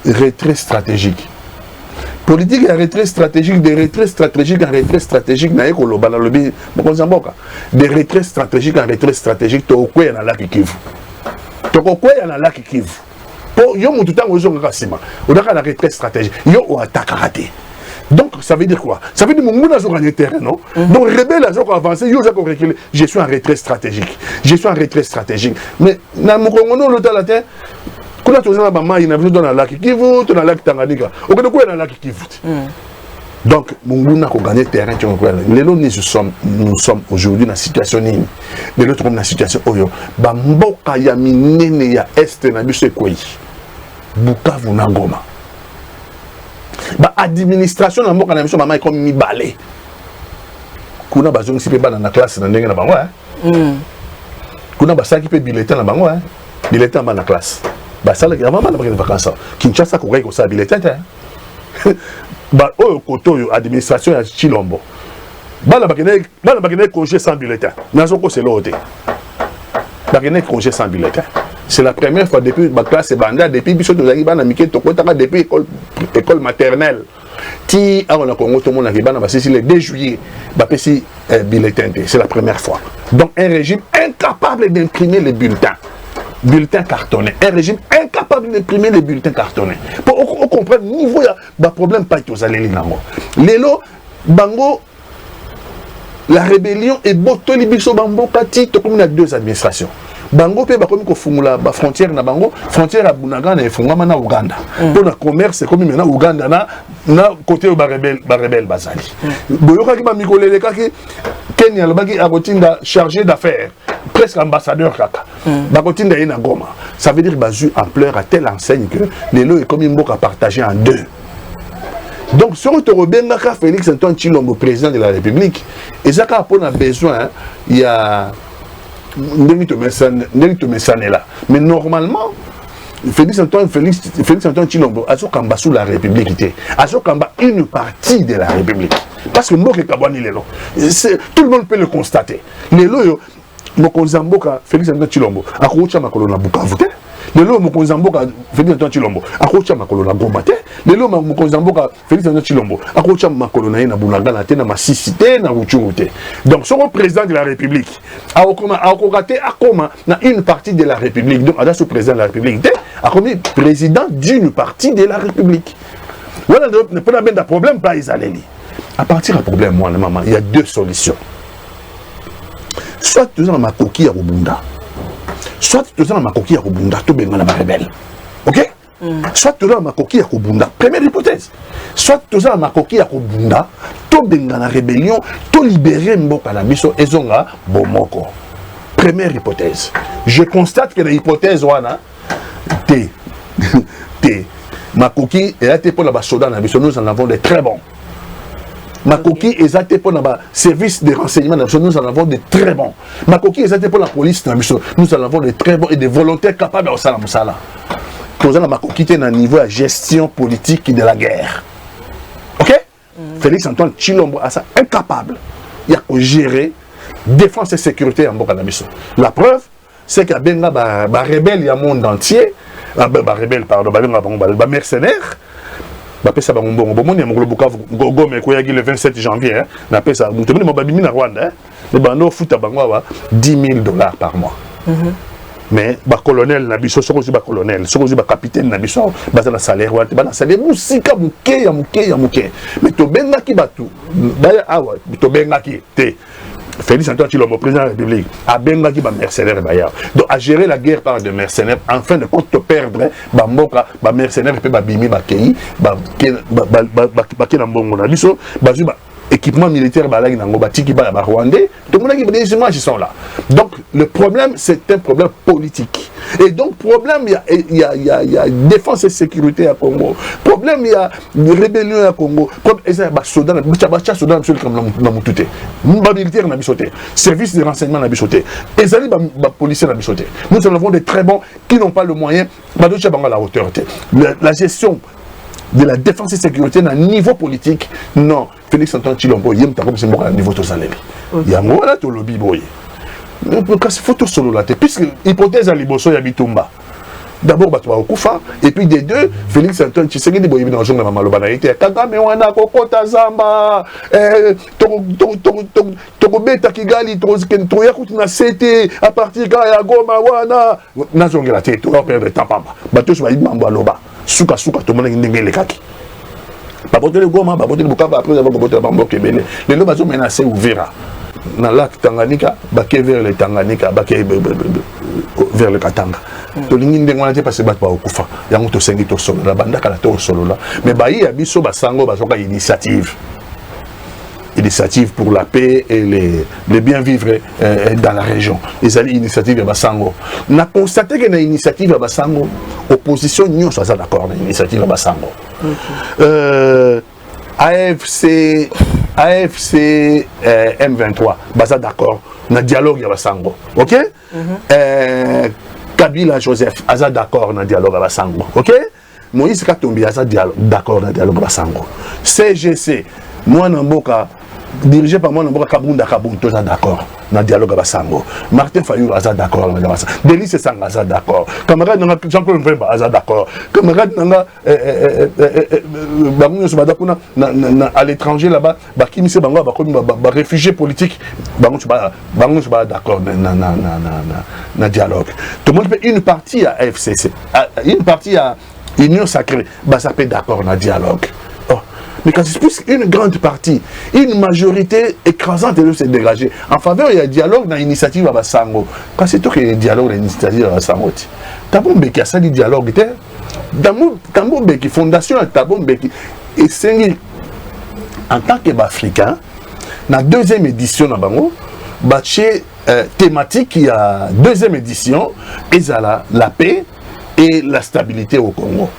retrait stratégique politique ya retrait stratégique de retrait stratégique en retrait stratégique na ko loba na lobi mokonza mboka de retrait stratégique en retrait stratégique to ko na la Kivu to ko na la Kivu. Pour yo mutu tango zo ngakasima odaka na retrait stratégique yo o attaque raté donc ça veut dire quoi ça veut dire mon na zo gagner terrain non donc rebelle zo avancer yo zo reculer je suis en retrait stratégique mais na mokongo no lotala te kuna tozana ba mai na biso na laki Kivu to na laki Tanganyika o ko na laki Kivu donc Munguna ko gagner terrain tu vois lelo nous sommes aujourd'hui dans situation nini de l'autre comme la situation oyo ba mboka ya minene ya est na biso ekoi Bukavu na Goma ba administration na mboka na biso mama comme mibale kuna bazongi sipe bana na classe na ndenge na bango kuna basaki pe bulletin na bango bulletin ba na classe basala ki mama na ba vacances Kinshasa ko ko sa bulletin ba oyo koto administration ya Tshilombo bana bakene congé sans bulletin nazo ko c'est l'autre bakene congé sans bulletin c'est la première fois depuis ma classe banda depuis biso to zaki bana mike to kotaka depuis école maternelle ti a on a Congo to mona ki bana basisi le 2 juillet ba pesi bulletin c'est la première fois donc un régime incapable d'imprimer les bulletins cartonnés un régime incapable d'imprimer les bulletins cartonnés pour comprendre niveau ya ba problème pas to zaleli nango lelo bango la rébellion et botoli biso bamboka ti to comme na deux administrations bango pe bakomi ko fungula ba frontière na bango frontière à Bunagana et fungama na Uganda pour le commerce comme maintenant Uganda na côté ba rebelle bazali boyoka ki ba mikolele kaki Kenya lobaki akotinda chargé d'affaires presque ambassadeur kaka bakotinda ina Goma ça veut dire bazu ampleur à telle enseigne que les lots est comme une boka partagé en deux. Donc, si on te rebenga Félix Antoine Tshilombo, président de la République, et ça a besoin, il y a là. Mais normalement, Félix Antoine Tshilombo a kamba sous la République, a kamba une partie de la République. Parce que tout le monde peut le constater. Les lots, Félix Antoine Tshilombo, a Koucha Makolona Bukavu. Les lots Mokonzamboka Félix Antoine Tshilombo a Koucha Makolona Gomate. Les lots Mokonzamboka Félix Antoine Tshilombo a Koucha Makolona na Bunagana na Masisité na Ruchurute. Donc son président de la République a okokate akoma na une partie de la République. Donc à ce président de la République a commis président d'une partie de la République. Voilà ne pas bien de problème pas Isaleli. À partir du problème moi maman, il y a deux solutions. Soit tu as ma coquille à Rubunda. Soit tu as ma coquille à Rubunda, tu es un rebelle. Ok? Soit tu as ma coquille à Rubunda. Première hypothèse. Soit tu as ma coquille à Rubunda, tu es une rébellion, tu libérer Mboka na biso et zonga bomoko. Première hypothèse. Je constate que l'hypothèse wana ma coquille est été pour la soda na biso, nous en avons des très bons. Ma coquille est été pour le service de renseignement, nous en avons de très bons. Ma coquille est été pour la police, nous en avons de très bons et des volontaires capables de faire ça. Nous avons ma coquille est à niveau de gestion politique de la guerre. Ok? Félix Antoine Tshilombo a ça incapable. Il y a à gérer défense et sécurité en Bokanabiso. La preuve, c'est qu'il y a des rebelles il y a monde entier, rebelles, pardon, des mercenaires. Bapesa bango bomoni ya mokolo Bukavu Goma ekoyaki le 27 janvier na pesa mutemoni mobabimi na Rwanda le bando futa bango wa $10,000 par mois. Mais ba colonel na biso soko ba colonel soko ba capitaine na biso baza na salaire wa ba na salaire musika muke ya muke mais to benga ki batu ba awa to benga ki te Félix Antoine Tshilombo, président de la République, a benga qui ba mercenaires d'ailleurs. Donc à gérer la guerre par des mercenaires, afin de ne pas te perdre, ba mboka, ba mercenaires pe ba bimi ba kei, ba na mbongo na biso, ba zu ba équipement militaire ba lagi nango ba tiki ba Rwandais, tout le monde qui des images sont là. Donc le problème c'est un problème politique. Et donc problème il y a défense et sécurité à Congo. Problème il y a rébellion à Congo. Problème ça ba soda soda monsieur comme na mutute. Ba militaire na bisoté. Service de renseignement na bisoté. Et ça ba policier na bisoté. Nous en avons des très bons qui n'ont pas le moyen ba docha banga la hauteur. La gestion de la défense et sécurité à un niveau politique, non. Félix Antoine Tshilombo, il y a un niveau de salaire. Il y a un niveau de lobby. Il faut tout solo là. Puisque l'hypothèse à Liboso et à Bitumba. D'abord, Batouba Okufa, et puis des deux, Félix Antoine Tshisekedi Boyebi dans le journal Mamalobana était Kagame wana kokota zamba, Tokobeta Kigali, Troyakuti na CT, à partir de Goma wana, Nazongela Té, tu vas perdre temps pamba. Bateau sur Ibamba Loba, Souka, tout le monde est les kaki. Babote le Goma, babote le Bukaba, après avoir babote le Bambo Kebele. Les lobes sont menacés ouverts. Dans le lac Tanganyika, baké vers le Tanganyika, baké vers le Katanga. To lingi ndengwana te parce ba okufa yango to sengi to solo la banda kala to solo la mais ba yi abiso basango bazoka initiative pour la paix et le bien vivre dans la région. Les alliés initiative à Basango. On a constaté que l'initiative à Basango, opposition, nous sommes d'accord avec l'initiative à Basango. AFC M23, baza d'accord, on a dialogue à Basango. Ok? Kabila Joseph, aza d'accord dans dialogue à Basango. Ok? Moïse Katumbi, aza d'accord dans dialogue à Basango. CGC, moi Namboka, dirigé par moi Namboka Kabunda Kabun, tous d'accord dans dialogue à Basango. Martin Fayou, aza d'accord dans dialogue à Basango. Délice Sanga, aza d'accord. Camarade Jean-Claude Mvemba, aza d'accord. Camarade Nanga, à l'étranger là-bas, Bakimi se Bango, réfugiés politiques, Bango pas d'accord dans dialogue. Tout le monde fait une partie à FCC, une partie à union sacrée, bah ça peut d'accord dans dialogue. Oh. Mais quand il pousse une grande partie, une majorité écrasante de se dégager en faveur il y a dialogue dans l'initiative à Basango. Quand c'est toi qui y a dialogue dans l'initiative à Basango, Tabombe qui a ça du dialogue, Tabombe qui fondation à Tabombe qui et c'est en tant qu'Africain, dans la deuxième édition de Bango, Baché thématique qui a deuxième édition, et la paix et la stabilité au Congo.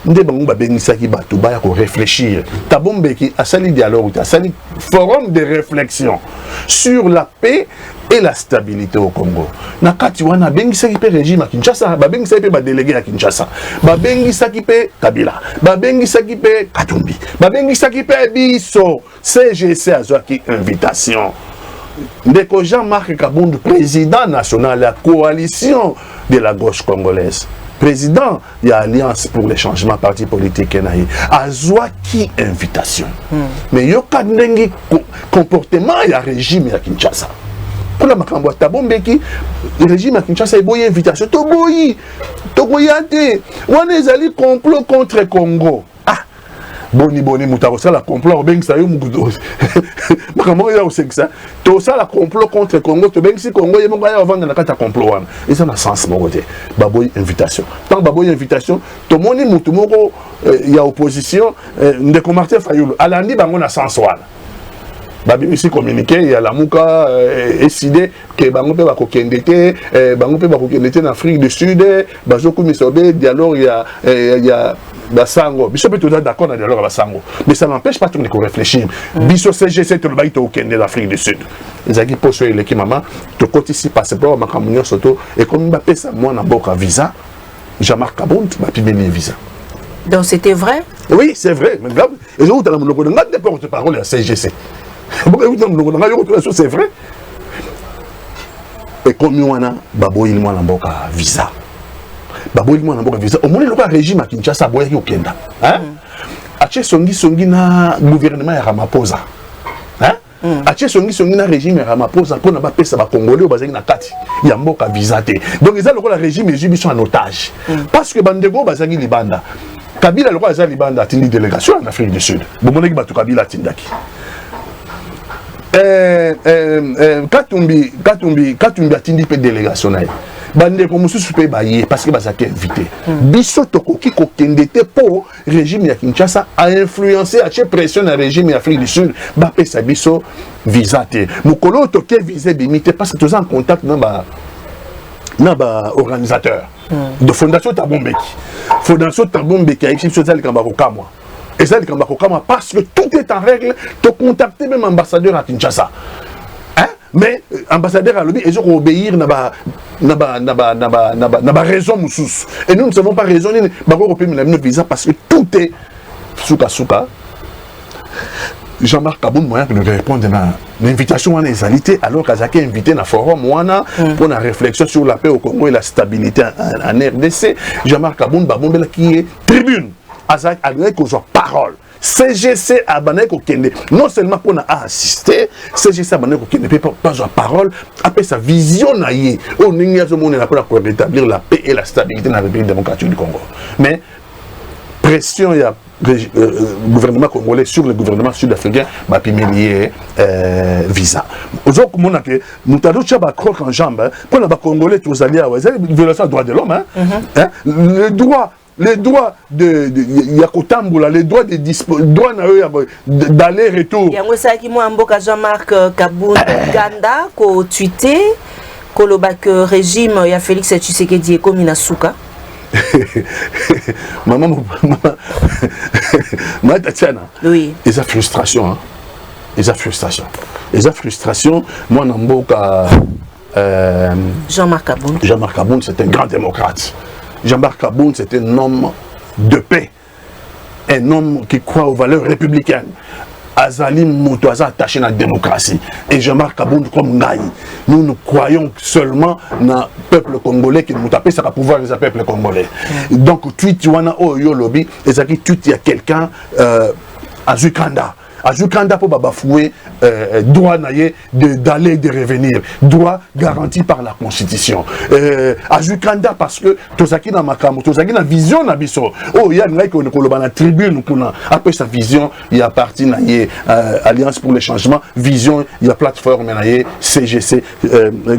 Ndé bango ba bengisa ki bato ba ya ko réfléchir. Tabombe ki a sali dialogue, a sali forum de réflexion sur la paix et la stabilité au Congo. Na kati wana bengisa ki pe régime à Kinshasa, ba bengisa ki pe ba délégué à Kinshasa. Ba bengisa ki pe Kabila, ba bengisa ki pe Katumbi, ba bengisa ki pe biso CGC azwa ki invitation. Ndeko Jean-Marc Kabound, président national de la coalition de la gauche congolaise. Président de l'Alliance pour les changements parti politique a qui invitation. Mais il y a un comportement et un régime à Kinshasa. Pour la Makambo Tabombe qui le régime à Kinshasa a une invitation. Toboyi, on est allé complot contre Congo. Boni moutaro ça la complot au beng ça yo mugudo makambo ya osekisa to ça la complot contre Congo to beng si Congo yemo ya vendre na kata complot wana et ça na sens mo côté baboy invitation tant baboy invitation to moni mutu moko ya opposition ndeko Martin Fayulu alandi bango na sens wana babi ici communiqué il y a la muka décidé que bango pe ba kokendete bango pe ba kokendete na Afrique du Sud bazoku misobe dialogue il y a Basango, Biso peut être d'accord dans le dialogue à Basango, mais ça n'empêche pas tout de réfléchir. Biso CGC, tu le bailles au Kenya d'Afrique du Sud. Les amis posent l'équipe maman, tu comptes ici passeport, ma communion soto, et comme Mbappé, ça, moi, n'a pas visa, Jean-Marc Kabound, m'a payé visa. Donc c'était vrai? Oui, c'est vrai. Mais grave, et je vous donne le nom de porte-parole à la CGC. C'est vrai. Et comme on a, Babo, il m'a n'a visa. Babo il m'a visa au moins le régime à Kinshasa boye ki okenda hein ache songi na gouvernement ya Ramaphosa hein ache songi na régime ya Ramaphosa pour na ba pesa ba congolais bazaki na kati ya mboka visa te donc ils a le régime ils sont en otage parce que bandego bazaki libanda Kabila le roi za libanda tindi délégation en Afrique du Sud bomoneki batu Kabila tindaki Katumbi atindi pe délégation na bande comme sous pe baye parce que bazaki invité biso tokoki ko kendete pour régime ya Kinshasa a influencer a che pression na régime ya Afrique du Sud ba pesa biso visa te mukolo toke visa limité parce que tous en contact na ba organisateur de fondation Tabombeki a écrit sur ça le Kambako Kamwa et ça le Kambako Kamwa parce que tout est en règle to contacter même ambassadeur à Kinshasa. Mais ambassadeur à l'obéir, ils ont obéir na ba raison moussous. Et nous ne savons pas raisonner notre visa parce que tout est souka. Jean-Marc Kabound moyen que nous répondre à l'invitation à l'égalité alors qu'Azaki est invité dans le forum pour la réflexion sur la paix au Congo et la stabilité en RDC. Jean-Marc Kabound Babombe qui est tribune. Azaki a donné qu'on soit parole. CGC a bané kokende non seulement pour assister CGC a bané kokende pas la parole après sa vision naïe on n'y a jamais pour rétablir la paix et la stabilité dans la République démocratique du Congo mais pression il y a gouvernement congolais sur le gouvernement sud-africain m'a pimelier visa aujourd'hui comme on a que nous t'avons déjà croque en jambe pour les congolais tous alliés violation des droits de l'homme les droits de Yakotamboula, les droits d'aller-retour. Il y a un Jean-Marc Kabound Ganda qui a tweeté que régime il y a Félix Tshisekedi comme Inasuka. Maman Tatiana. Oui. Et sa frustration. Et sa frustration. Moi, Namboka. Jean-Marc Kabound. Jean-Marc Kabound, c'est un grand démocrate. Jean-Marc Kabound, c'est un homme de paix, un homme qui croit aux valeurs républicaines. Azali Moutouaza attaché à la démocratie. Et Jean-Marc Kabound comme Ngaï. Nous croyons seulement dans le peuple congolais qui nous tape ça va pouvoir les peuple congolais. Donc, tweet Wana Oyo Lobby, et ça qui tweet il y a quelqu'un à Zukanda. Ajukanda pour bafouer droit d'aller et de revenir, droit garanti par la Constitution. Ajukanda parce que tozaki na makambo, tozaki na vision na biso. Oh, il y a une tribune après sa vision, il y a parti na Alliance pour le changement, vision, il y a plateforme na CGC,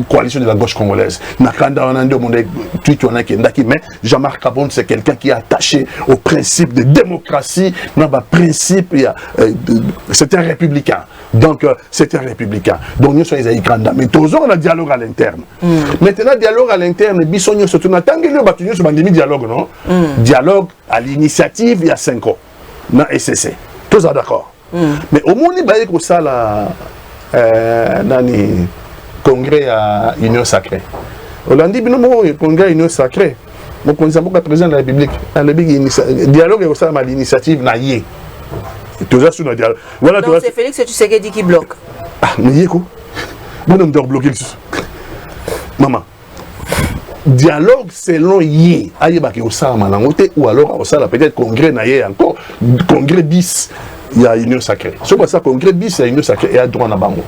coalition de la gauche congolaise. Nakanda on a demandé tweet on a mais Jean-Marc Kabon c'est quelqu'un qui est attaché au principe de démocratie, non bah principe c'est un républicain. Donc c'est un républicain. Donc nous sommes les Kanda mais toujours on a dialogue à l'interne. Maintenant dialogue à l'interne bisogno surtout na tangelo batunyo sur bandemi dialogue non? Dialogue à l'initiative il y a 5 ans. Na SCC. Tous d'accord. Mais au moins il baye ko ça la nani congrès à Union Sacrée. Hollande dit non congrès à Union Sacrée. Mon président de la République, dialogue au sein de l'initiative naïe. Toujours sur le dialogue. Voilà, donc c'est Félix Tshisekedi qui bloque. Ah, mais yéko. Bon, on doit bloquer. Maman. Dialogue selon yé. Aïe baki au sein de ou alors au sein de peut-être congrès naïe encore congrès bis. Il y a Union Sacrée. C'est pour ça congrès bis il y a Union Sacrée et à droit na bango.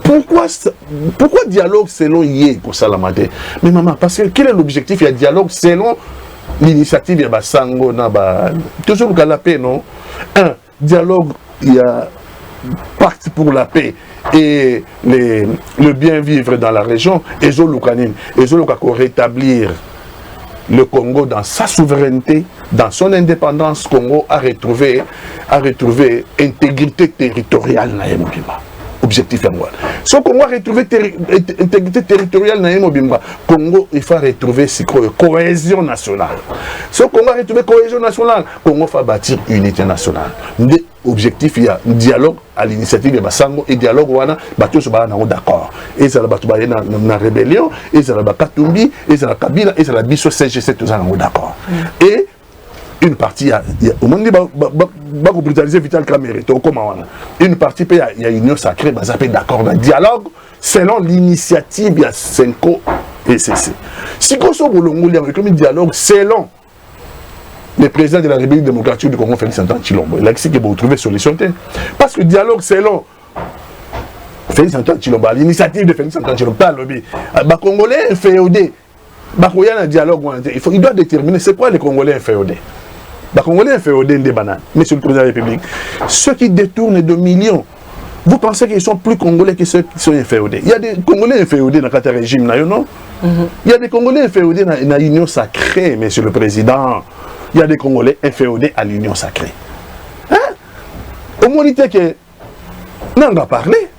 Pourquoi dialogue selon Yé pour ça la maté? Mais maman, parce que quel est l'objectif? Il y a dialogue selon l'initiative, il y a Basango, toujours la paix, non? Un, dialogue, il y a pacte pour la paix et le bien vivre dans la région, et Zolukanine, et Zolukako rétablir le Congo dans sa souveraineté, dans son indépendance. Congo a retrouvé intégrité territoriale. Objectif à moi. Si on va retrouver intégrité territoriale dans Congo, il faut retrouver cohésion nationale. Si on va retrouver cohésion nationale, Congo va bâtir unité nationale. Objectif, il y a un dialogue à l'initiative de Basango et dialogue wana bato so ba na d'accord. Et ça la bato ba na rébellion, et ça la Katumbi, et ça la Kabila, et ça la biso CGC tous en d'accord. Et une partie, au moment où brutaliser Vital Kamerhe, une partie, il y a Union Sacrée, d'accord, un dialogue selon l'initiative, il y a 5 et CC. Si on a un dialogue selon le président de la République démocratique du Congo, Félix Antoine Tshilombo, il a dit qu'il faut trouver solution. Parce que le dialogue selon Félix Antoine Tshilombo, l'initiative de Félix Antoine Tshilombo, pas le lobby, les Congolais inféodés, il doit déterminer c'est quoi les Congolais inféodés. Les Congolais inféodés des bananes, monsieur le président de la République. Ceux qui détournent de millions, vous pensez qu'ils sont plus Congolais que ceux qui sont inféodés? Il y a des Congolais inféodés dans le régime, non? Il y a des Congolais inféodés dans l'Union Sacrée, monsieur le président. Il y a des Congolais inféodés à l'Union Sacrée. Hein? Au moins, il dit que non, on va parler.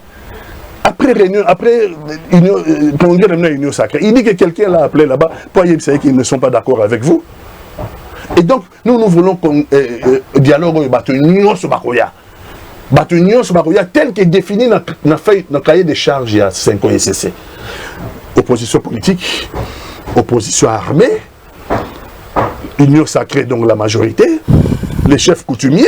Après réunion, après congrès de l'Union Sacrée, il dit que quelqu'un l'a appelé là-bas pour dire qu'ils ne sont pas d'accord avec vous. Et donc, nous voulons qu'on dialogue avec l'Union Sobakoya. L'Union Sobakoya, tel que défini dans le cahier des charges il y a 5 ans SCC. Opposition politique, opposition armée, Union Sacrée, donc la majorité, les chefs coutumiers,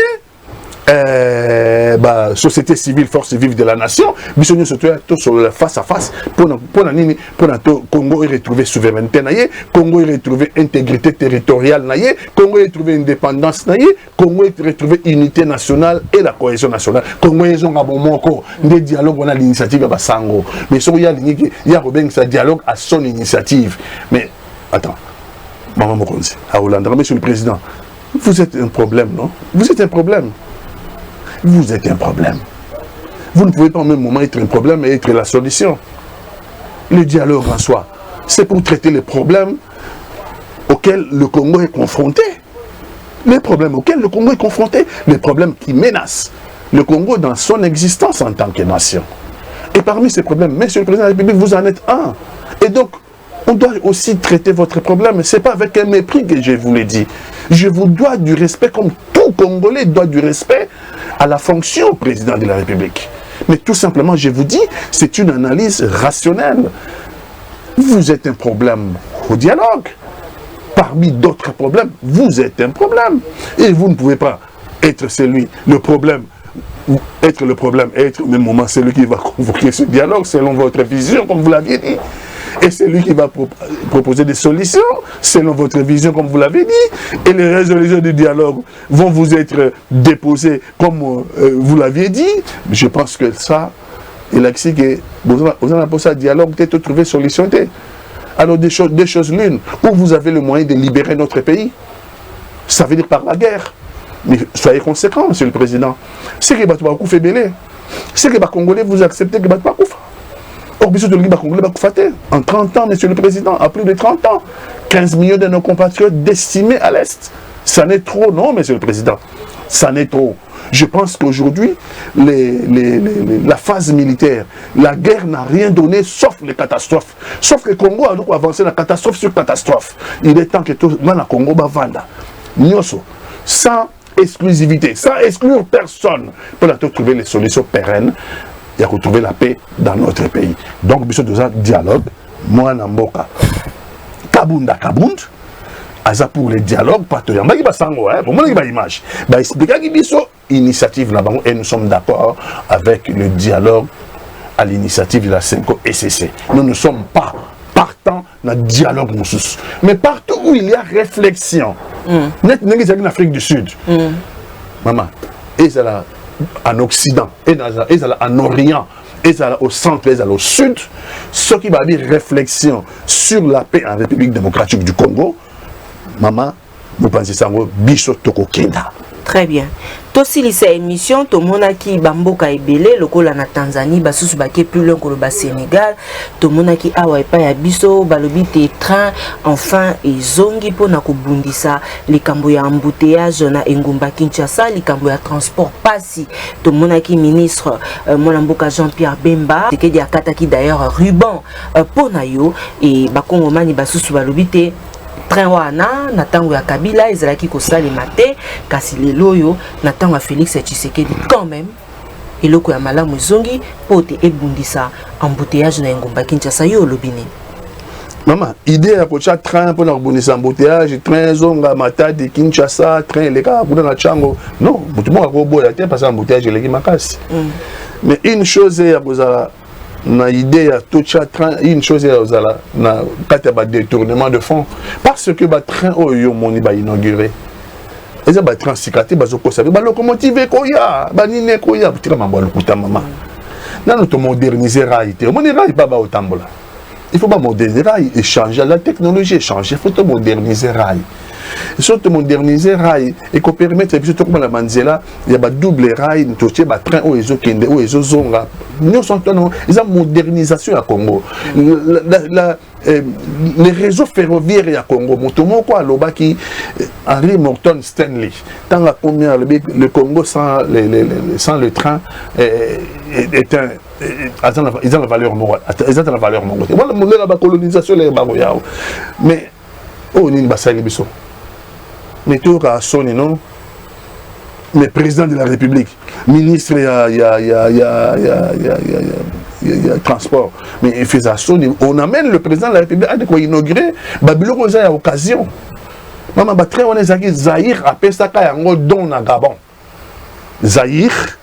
société civile, force vive de la nation, nous sommes sur le face à face pour Congo retrouver souveraineté, Congo retrouver intégrité territoriale, Congo retrouver indépendance, Congo retrouver unité nationale et la cohésion nationale. Congo est un bon des dialogues, on a l'initiative à Basango, mais il y a Robin ça dialogue à son initiative. Mais attends, Maman Mokonzi, à Hollande, monsieur le président, vous êtes un problème, non? Vous êtes un problème. Vous êtes un problème. Vous ne pouvez pas au même moment être un problème et être la solution. Le dialogue en soi, c'est pour traiter les problèmes auxquels le Congo est confronté. Les problèmes auxquels le Congo est confronté, les problèmes qui menacent le Congo dans son existence en tant que nation. Et parmi ces problèmes, monsieur le président de la République, vous en êtes un. Et donc, on doit aussi traiter votre problème. Ce n'est pas avec un mépris que je vous l'ai dit. Je vous dois du respect comme tout Congolais doit du respect à la fonction président de la République. Mais tout simplement, je vous dis, c'est une analyse rationnelle. Vous êtes un problème au dialogue. Parmi d'autres problèmes, vous êtes un problème. Et vous ne pouvez pas être le problème, être au même moment celui qui va convoquer ce dialogue selon votre vision, comme vous l'aviez dit. Et c'est lui qui va proposer des solutions selon votre vision, comme vous l'avez dit. Et les résolutions du dialogue vont vous être déposées comme vous l'aviez dit. Je pense que ça, il a dit que vous avez posé un dialogue, peut-être trouver solution. Alors des choses l'une, où vous avez le moyen de libérer notre pays, ça veut dire par la guerre. Mais soyez conséquents, monsieur le président. C'est que les Congolais fait belé. C'est que les Congolais vous acceptez que les Congolais. Or, bien sûr, les Congolais en 30 ans, monsieur le président, à plus de 30 ans, 15 millions de nos compatriotes décimés à l'Est. Ça n'est trop, non, monsieur le président. Ça n'est trop. Je pense qu'aujourd'hui, la phase militaire, la guerre n'a rien donné sauf les catastrophes. Sauf que le Congo a donc avancé la catastrophe sur catastrophe. Il est temps que tout le Congo va vendre. Sans exclusivité, sans exclure personne, pour trouver les solutions pérennes et retrouver la paix dans notre pays. Donc, monsieur de dialogue, moi, Namboka, Kabunda Kabund, Aza pour les dialogues, partenaires. Je vais vous montrer l'image. Je vais expliquer l'initiative là-bas et nous sommes d'accord avec le dialogue à l'initiative de la 5O SCC. Nous ne sommes pas partants dans le dialogue. Mais partout où il y a réflexion, en Afrique du Sud, maman, et là en Occident, et là en Orient, et là au centre, et là au sud, ce qui va dire réflexion sur la paix en République démocratique du Congo, maman, vous pensez ça, biso toko kenda. Très bien. Tosi lisa émission, to monaki bamboka ebele, lokola na Tanzanie, basusu bake plus loin que le Sénégal, to monaki awa epa ya biso, balobi te train, enfin, ezongi po na kobundisa, likambo ya embouteillage na Engumba Kinshasa, likambo ya transport pasi, to monaki ministre, monamboka Jean-Pierre Bemba, teke di akataki d'ailleurs ruban, po na yo, et bakongomani basusu balobi te, train wana na tango ya Kabila ezalaki kosalema te kasi lelo yo na tango ya Félix Tshisekedi quand même eloko ya malamu zongi pote ebundisa embouteillage na Engumba Kinshasa yo lobini. Maman, idée ya kocha train pour ebundisa embouteillage, train zonga Matadi Kinshasa, train leka kuna na chango. Non, mutu mo ko boya te parce embouteillage leki makasi. Mais une chose ya kozala na idée à tout train, une chose na kataba détournement de fonds parce que ba train oyo moni ba inauguré et ça ba train sikati ba zoko sabe ba locomotive koya ba nine koya tira mambo lokuta mama na nous moderniser rail te moni rail pas ba otambola il faut pas moderniser rail et changer la technologie changer faut te moderniser rail et surtout moderniser rail et qu'on permette surtout comme la manzela il y a ba double rail toché ba train o ezo kende o ezo zonga nous sont ils ont modernisation à Congo les réseaux ferroviaires à Congo motomo quoi lobaki Henry Morton Stanley tant la première le Congo sans le train est un ils ont la valeur morale ils ont la valeur morale voilà la colonisation les baroyao mais oh ni basali biso mais tout à son non mais président de la République ministre il y a transport mais il fait ça on amène le président de la République à quoi inaugurer Babylone aux occasion maman très on est Zaïre appelle ça yango don na Gabon Zaïre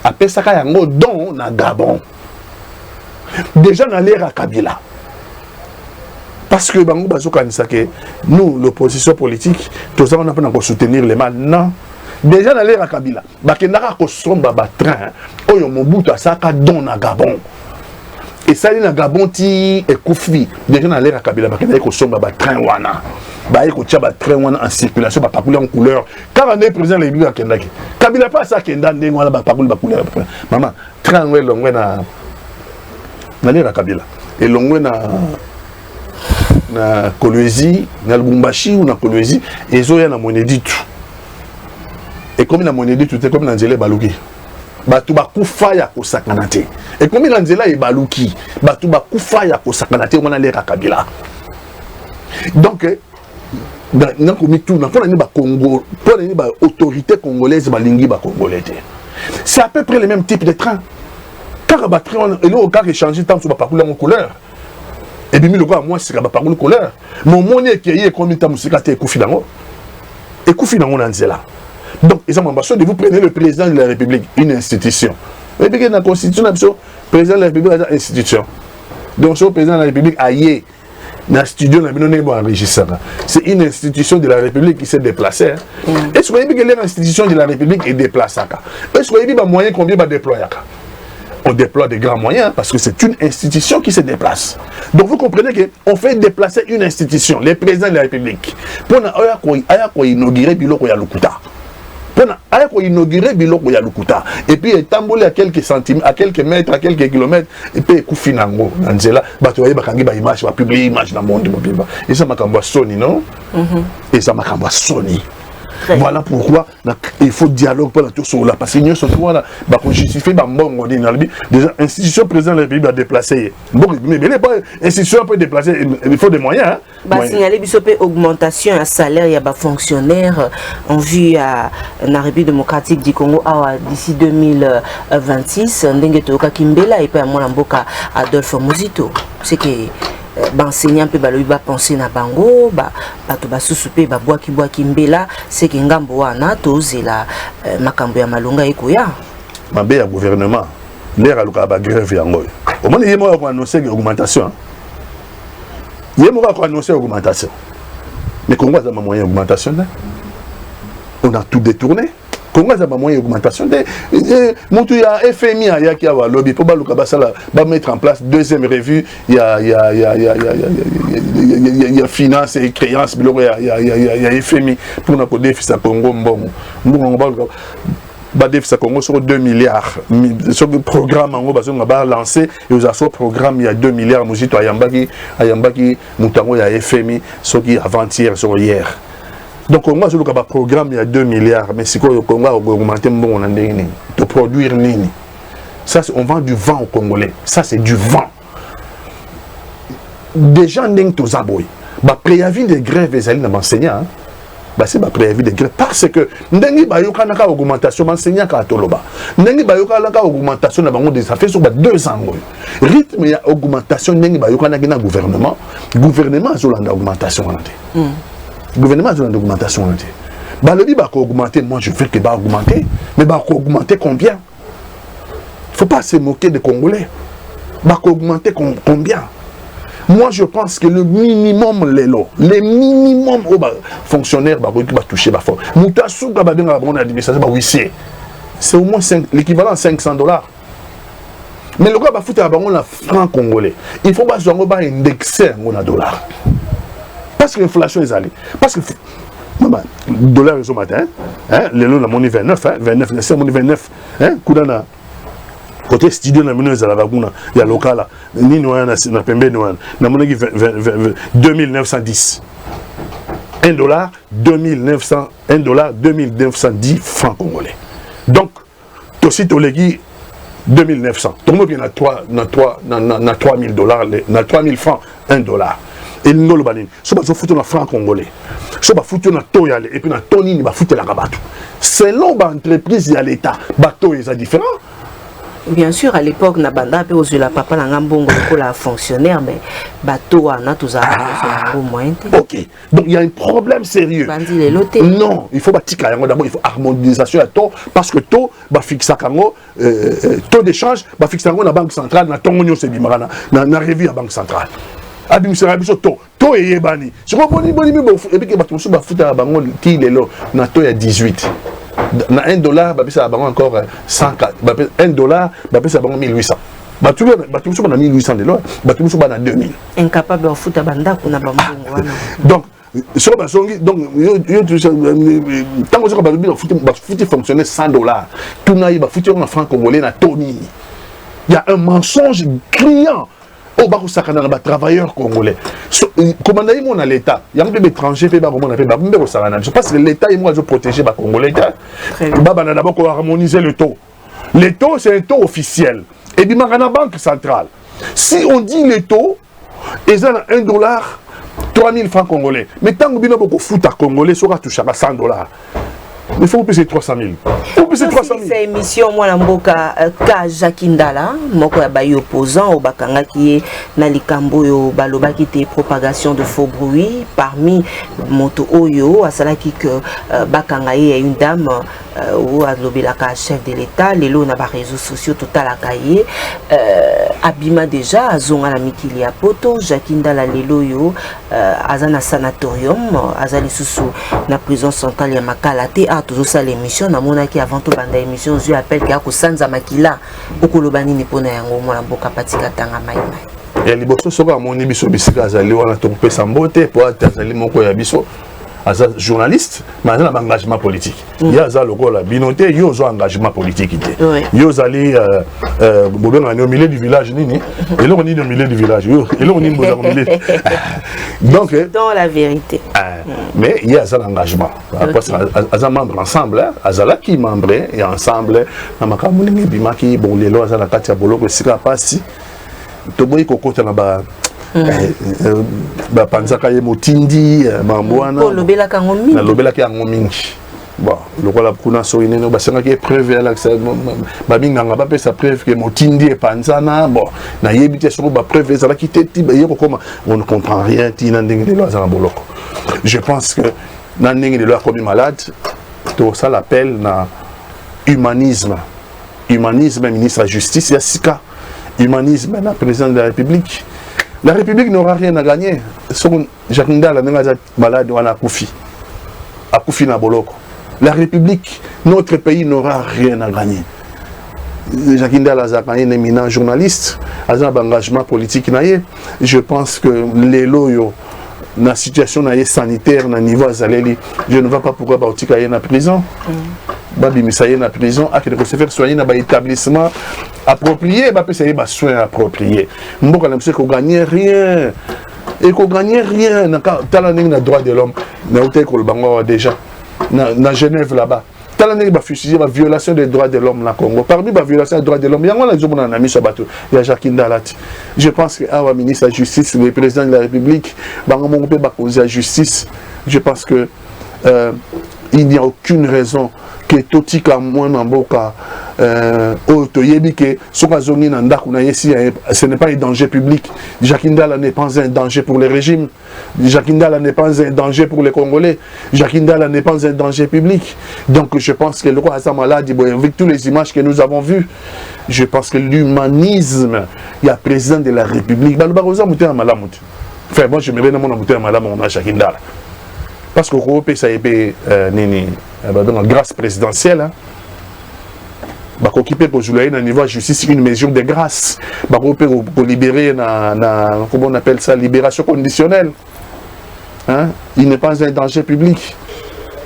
appelle ça yango don na Gabon déjà dans l'ère à Kabila. Parce que nous, l'opposition politique, tout ça, on a pas soutenir les mal. Non. Déjà dans l'ère à Kabila, bakendaka ko somba ba train, oyo Mobutu asaka don na Gabon. Et ça na Gabon ti ekufi. Déjà dans l'ère à Kabila, bakendaka ko somba ba train wana. Ba ko tia ba train wana en circulation, ba pakula en couleur. Car on est président les biens kendaki. Kabila pas ça kenda ndenge wana ba pakula ba couleur. Maman, train we longwe na l'ère à Kabila. Et longwe na Kolwezi, na Lubumbashi ou na Kolwezi, et zo ya na monedi tout. Et comme na monedi tout, c'est comme na nzela baluki. Batu bakufa ya kosakanate. Et comme na nzela e baluki, batu bakufa ya kosakanate on a l'ère Kabila. Donc na komi tout, na pona ni ba Congo, pona ni ba autorité congolaise ba lingi ba congolais. C'est à peu près le même type de train. Car ba train et là au cas échanger tant sur ba parcours en couleur. Et puis, le gars, moi, c'est que par contre, colère. Mon monnaie qui est comme une musique, c'est Koufidango. Et Koufidango, on est là. Donc, ils ont de vous prenez le président de la République, une institution. Et puis, dans la Constitution, le président de la République est une institution. Donc, ce président de la République aïe. Dans le studio, c'est une institution de la République qui s'est déplacée. Est-ce que vous voyez que l'institution de la République est déplacée? Est-ce que vous voyez que les moyens combien va déployer? On déploie des grands moyens parce que c'est une institution qui se déplace. Donc vous comprenez qu'on fait déplacer une institution, les présidents de la République, pour inaugurer Biloko Yalukuta. Pour inaugurer Biloko Yalukuta. Et puis il tamboulé à quelques centimètres, à quelques mètres, à quelques kilomètres, et puis il Finango, Angela, Batoye Bakangi, image, va publier image dans le monde. Et ça m'a camboua Sony, non? Et ça m'a camboua Sony. Voilà pourquoi il faut dialogue pour la tour sur la parce que nous sommes là pour justifier déjà institution président de la République a déplacé bon mais les institution peut déplacer il faut des moyens bah signaler bisopé augmentation à salaire il y a ba fonctionnaires en vue à la République démocratique du Congo d'ici 2026 ndenge toka Kimbela et puis à Mboka Adolphe Muzito c'est que enseignant peut penser na bango bato basusupe babwaki mbela c'est que ngambo wana tozela makambo ya malonga ekoya mabe ya gouvernement l'air aluka ba grève yango au moins yemo ko annoncer augmentation yemo ko annoncer augmentation mais Congo a un moyen d'augmentation on a tout détourné Congo a un moyen d'augmentation montu ya FMI ya ki awa lobby pour baluka basala ba mettre en place deuxième revue il y a finance et créance biloko ya FMI pour na ko déficit Congo mbongo ba déficit Congo sur 2 milliards sur le programme ngo bazo ba lancer et aux assos programme il y a 2 milliards mujito ayambaki mutango ya FMI soki avant-hier sur hier. Donc, moi, je le programme, il y a 2 milliards, mais c'est quoi le Congo a augmenté de produire nini. Ça, on vend du vent aux Congolais. Ça, c'est du vent. Des gens n'ont pas zaboy. Préavis de grève, les alliés d'enseignants, c'est préavis de grève. Parce que, n'engi ba yoka naka augmentation, enseignant ka toloba. N'engi ba yoka naka augmentation, ça fait sur 2 ans. Rythme ya augmentation, n'engi ba yoka naka gouvernement. Gouvernement, c'est l'augmentation. Le gouvernement a une augmentation. Le dit va augmenter, moi je veux que va augmenter, mais va augmenter combien? Il ne faut pas se moquer des Congolais. Va augmenter combien? Moi je pense que le minimum, les minimum aux fonctionnaires va toucher. C'est au moins l'équivalent de $500. Mais le gars va foutre à la franc congolais. Il faut pas indexer à $. Parce que l'inflation est allée. Parce que le dollar est au matin, le long de la monnaie 29, 29, c'est la monnaie 29, Koudana, côté studio, la monnaie il y a local, ni noyan, na pembe noyan, la monnaie 2910. $1, 2910 francs congolais. Donc, aussi, tu as 2900. Tout le monde vient à $3000, na 3000 francs, $1. Et nous le banni. Si on fout un franc congolais, si on fout un toyal et puis un toni, on va foutre la rabat. Selon l'entreprise et l'État, bateau est différent. Bien sûr, à l'époque, Nabanda peut oser la papa l'angambongo la fonctionnaire, mais bateau a tous un moyen. Ok, donc il y a un problème sérieux. Non, il faut bâtir d'abord, il faut harmonisation à taux parce que taux va fixer taux d'échange va fixer la banque centrale, na tongonyo c'est bimarana, na revue à banque centrale. Abimsera biso to eyebani siko boni et puis que bato so ba futa bango ti lelo na to ya 18 na $1 ba bisa bango encore 104 $1 ba bisa bango 1800 bato so na 1800 lelo bato so ba na 2000 incapable de futa banda kuna bambongo wana donc so ba songi donc tango so ba futi fonctionner $100 tout na ba futi en franc congolais na toni il y a un mensonge criant au bas où ça travailleurs congolais. Comment on a l'État? Il y a un peu d'étrangers, parce que l'État et moi je protéger les Congolais. D'abord qu'on harmoniser le taux. Le taux c'est un taux officiel. Et puis la banque centrale. Si on dit le taux, ils ont $1, 3000 francs congolais. Mais tant que vous avez foot à congolais, ça va toucher à $100. Il faut payer 300 000. Il faut payer 300 000. Cette émission, moi, Mboka Kajakindala, moko ya bayi opposant au bakanga qui est nalikambo yo baloba qui était propagation de faux bruits parmi moto oyo asalaki que bakanga y a une dame ou à l'obélaka chef de l'État, les lots n'a pas réseaux sociaux total à cahier, Abima déjà, à Zonga la Mikili à Poto, Jakinda la Lelo yo, Azana sanatorium, Azali Soussou, na prison centrale ya Makalate, a toujours ça l'émission, na mona qui avant tout banda émission, je appelle qu'il y a Sanza Makila, Okolobani Nipona Yango, Mona Boka Patika Tanga Maïmaï. Et les bossos sont comme mon biso bisika azali wana tompé sambote pour azali moko ya biso as journaliste mais azali un engagement politique. Il y a azali lokola binoté yo zo engagement politique ité. Yo azali bobenga au milieu du village nini et là on est au milieu du village et là on est au milieu. Donc dans la vérité. Mais il y a azali engagement parce que azali membre ensemble azala qui membre et ensemble na makambo ningi bimaki bon lelo azala kati ya boloko sika pasi. Toboyi kokota na ba panzaka ye motindi mambwana lobela kango mingi na lobela ki yango mingi bon lokola kuna so ineno basenga ki preuve ya la ba minganga ba pesa preuve que motindi e panzana bon na yebite so ba preuve ezala ki teti ba yeko koma on ne comprend rien ti na ndenge lelo azana boloko. Je pense que na ndenge lelo akomi malade to ça l'appelle na humanisme ministre de la justice ya sika humanisme la président de la République. La République n'aura rien à gagner. Jacques Ndala n'est malade ou à Koufi na boloko. La République, notre pays n'aura rien à gagner. Jacques Ndala est un éminent journaliste, a un engagement politique. Je pense que les loyaux, la situation sanitaire, na niveau azaleli, je ne vois pas pourquoi Baoutika est en prison. Babi Misaye na prison, a que se faire soigner dans un établissement approprié, bah peut être soins appropriés. Mboka na mse ko gagner rien. Et ko gagner rien na talaning na droit de l'homme. Na hôtel ko le bango déjà na Genève là-bas. Talaning ba fusiller ba violation des droits de l'homme na Congo. Parmi ba violation des droits de l'homme, yango la zomona na miso bato. Ya Jacques Ndalati. Je pense que awa ministre de la justice, le président de la République, bango mo pe ba cause la justice. Je pense que il n'y a aucune raison que Totika Mwana Mboka Otoyebike Sokazoni Nandakuna Yesi, ce n'est pas un danger public. Jacques Ndala n'est pas un danger pour le régime. Jacques Ndala n'est pas un danger pour les Congolais. Jacques Ndala n'est pas un danger public. Donc je pense que le roi Hassan Maladi, avec toutes les images que nous avons vues, je pense que l'humanisme, il y a président de la République. Enfin, moi je me mets dans mon amouté à Malam, on a Jacques Ndala. Parce que l'Europe, ça a été une grâce présidentielle. Bah, occupé pour jouer à niveau de justice une mesure de grâce. Bah, pour libérer, comment on appelle ça, libération conditionnelle. Hein? Il n'est pas un danger public.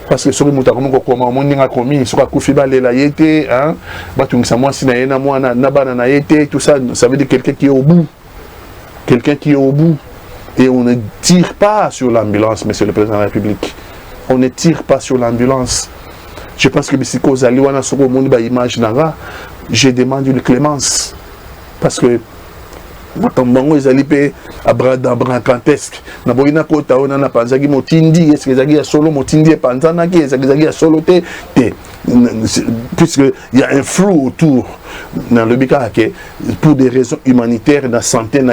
Parce que sur le moutarcomment on a commis, sur la koufiba les laïetés, hein, bah tout ça moi si na moi na banana été, tout ça, ça veut dire quelqu'un qui est au bout, quelqu'un qui est au bout. Et on ne tire pas sur l'ambulance, Monsieur le Président de la République. On ne tire pas sur l'ambulance. Je pense que je demande une clémence. Parce que ils allaient à brancantesque. Puisqu'il y a un flou autour dans le Bika, pour des raisons humanitaires, dans la santé,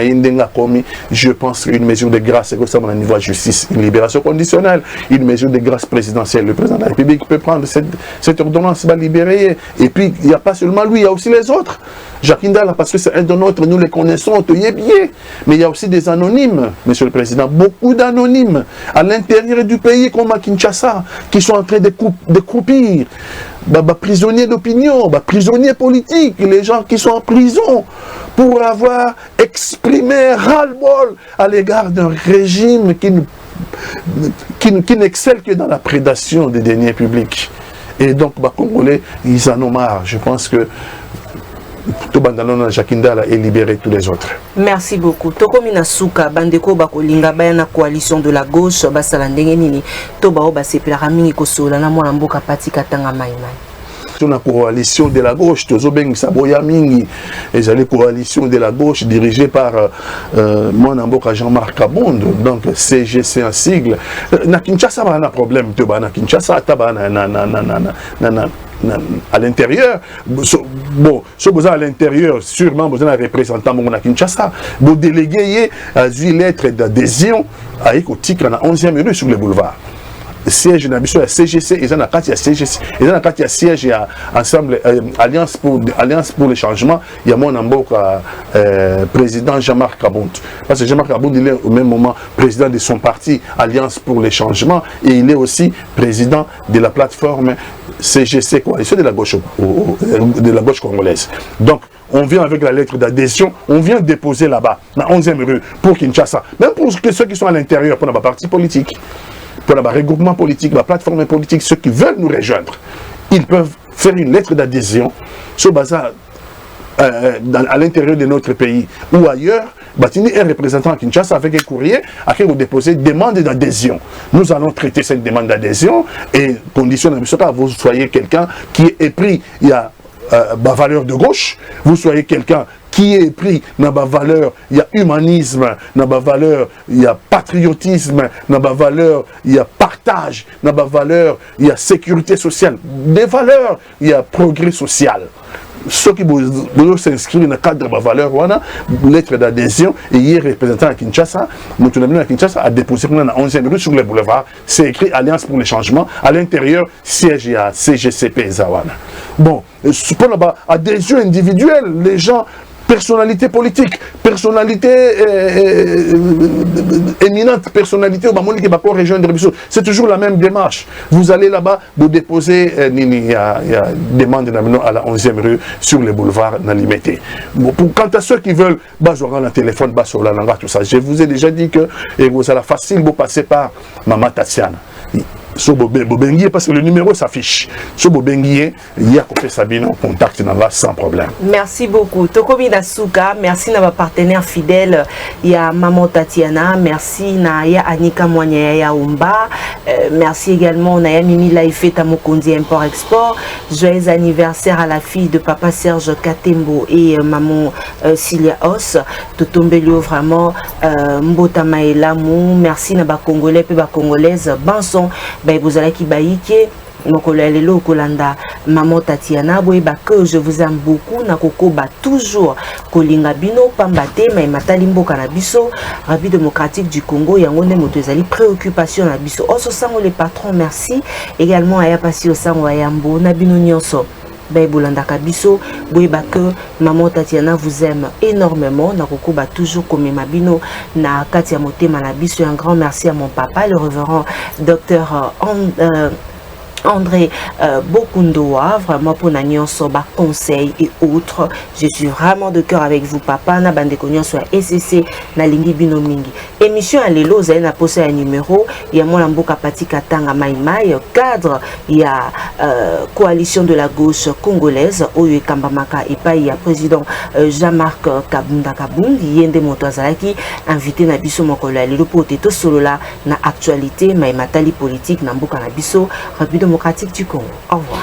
je pense qu'une mesure de grâce, c'est comme ça, au niveau de la justice, une libération conditionnelle, une mesure de grâce présidentielle. Le président de la République peut prendre cette ordonnance, va libérer. Et puis, il n'y a pas seulement lui, il y a aussi les autres. Jacques Ndala, parce que c'est un de nôtres, nous les connaissons, mais il y a aussi des anonymes, Monsieur le Président, beaucoup d'anonymes à l'intérieur du pays, comme à Kinshasa, qui sont en train de croupir. Prisonniers d'opinion, prisonniers politiques, les gens qui sont en prison pour avoir exprimé ras-le-bol à l'égard d'un régime qui n'excelle que dans la prédation des deniers publics. Et donc, Congolais, ils en ont marre. Je pense que tout bandalon Jacques Ndala et libérer tous les autres. Merci beaucoup. Tokomina Souka bandeko bakolinga bayana coalition de la gauche basala ndenge nini to bao basepela mingi kosola na mwana mboka patika tanga mai mai. La coalition de la gauche, Tozobeng Saboya Mingi, et la coalition de la gauche dirigée par mon amboka Jean-Marc Kabonde, donc CGC en sigle. Na Kinshasa, on a un problème. Na Kinshasa, à l'intérieur, bon, si vous êtes à l'intérieur, sûrement vous avez un représentant à Kinshasa, vous déléguez à une lettre d'adhésion à Ekotik, on a 11e rue sur le boulevard. siège na biso ya CGC eza na kati ya CGC eza na kati ya siège ya ensemble alliance pour le changement il y a mon mboka président Jean-Marc Kabound parce que Jean-Marc Kabound il est au même moment président de son parti Alliance pour le changement et il est aussi président de la plateforme CGC coalition de la gauche congolaise. Donc on vient avec la lettre d'adhésion, on vient déposer là-bas, dans 11e rue, pour Kinshasa. Même pour ceux qui sont à l'intérieur, pour nos partis politiques, pour nos regroupements politiques, la plateforme politique, ceux qui veulent nous rejoindre, ils peuvent faire une lettre d'adhésion sur bazar à l'intérieur de notre pays ou ailleurs. Batini est représentant à Kinshasa avec un courrier à qui vous déposez demande d'adhésion. Nous allons traiter cette demande d'adhésion et condition que vous soyez quelqu'un qui est pris, il y a valeur de gauche, vous soyez quelqu'un qui est pris dans ma valeur, il y a humanisme, dans ma valeur, il y a patriotisme, dans ma valeur, il y a partage, dans ma valeur, il y a sécurité sociale, des valeurs, il y a progrès social. Ceux qui veulent s'inscrire dans le cadre de ma valeur, lettre d'adhésion, et hier représentant à Kinshasa, à Kinshasa a déposé dans la 11e rue sur le boulevard, c'est écrit Alliance pour le changement, à l'intérieur, siège à CGCP Zawana. Bon, pour la adhésion individuelle, les gens, personnalité politique, personnalité éminente, personnalité au moment où il rejoindre, c'est toujours la même démarche. Vous allez là-bas, vous déposez il y a demande à la 11e rue sur le boulevard Nalimete. Quant à ceux qui veulent, jouer un téléphone, sur la langue, tout ça, je vous ai déjà dit que vous allez facile, vous passez par Maman Tatiana. So Bobenguié, parce que le numéro s'affiche. So Bobenguié, il y a coupé Sabine, contact sans problème. Merci beaucoup. Tokobi Nasuka, merci à ma partenaire fidèle, il y a Maman Tatiana, merci à Annika Mwanya ya Umba, merci également à Mimi Laïfé Tamokondi Import-Export. Joyeux anniversaire à la fille de papa Serge Katembo et maman Cilia Os. Totombelio vraiment, Mbota Maëlamou, merci à Congolais et Congolaises. Banson. Vous allez qui baïke Mokolelo Kolanda Maman Tatiana boyeba que je vous aime beaucoup nakoko ba toujours kolinga bino pambate mais matalimbo kanabiso République démocratique du Congo yango ne moto ezali préoccupation na biso oso sango les patrons merci également aya pasi au sango ayambo na bino nyonso Bolanda Kabiso, boyeba que Maman Tatiana vous aime énormément. Nakoko ba toujours comme Mabino na Katia Motema na biso. Un grand merci à mon papa, le révérend docteur André Bokundoa, vraiment pour Nagnon Soba conseil et autres. Je suis vraiment de cœur avec vous, papa. Na bande konyon soit SCC na lingi bino mingi. Émission à l'élo, vous avez posé un numéro. Il y a mon lamboka pati katanga maïmaï cadre. Il y a coalition de la gauche congolaise. Oyo Kambamaka et pas il y a président Jean-Marc Kabunda Kabound. Yende Motozalaki invité na biso mokola l'élo pour teto solo là na actualité maïmatali politique na mboka na biso rapide démocratique du Congo. Au revoir.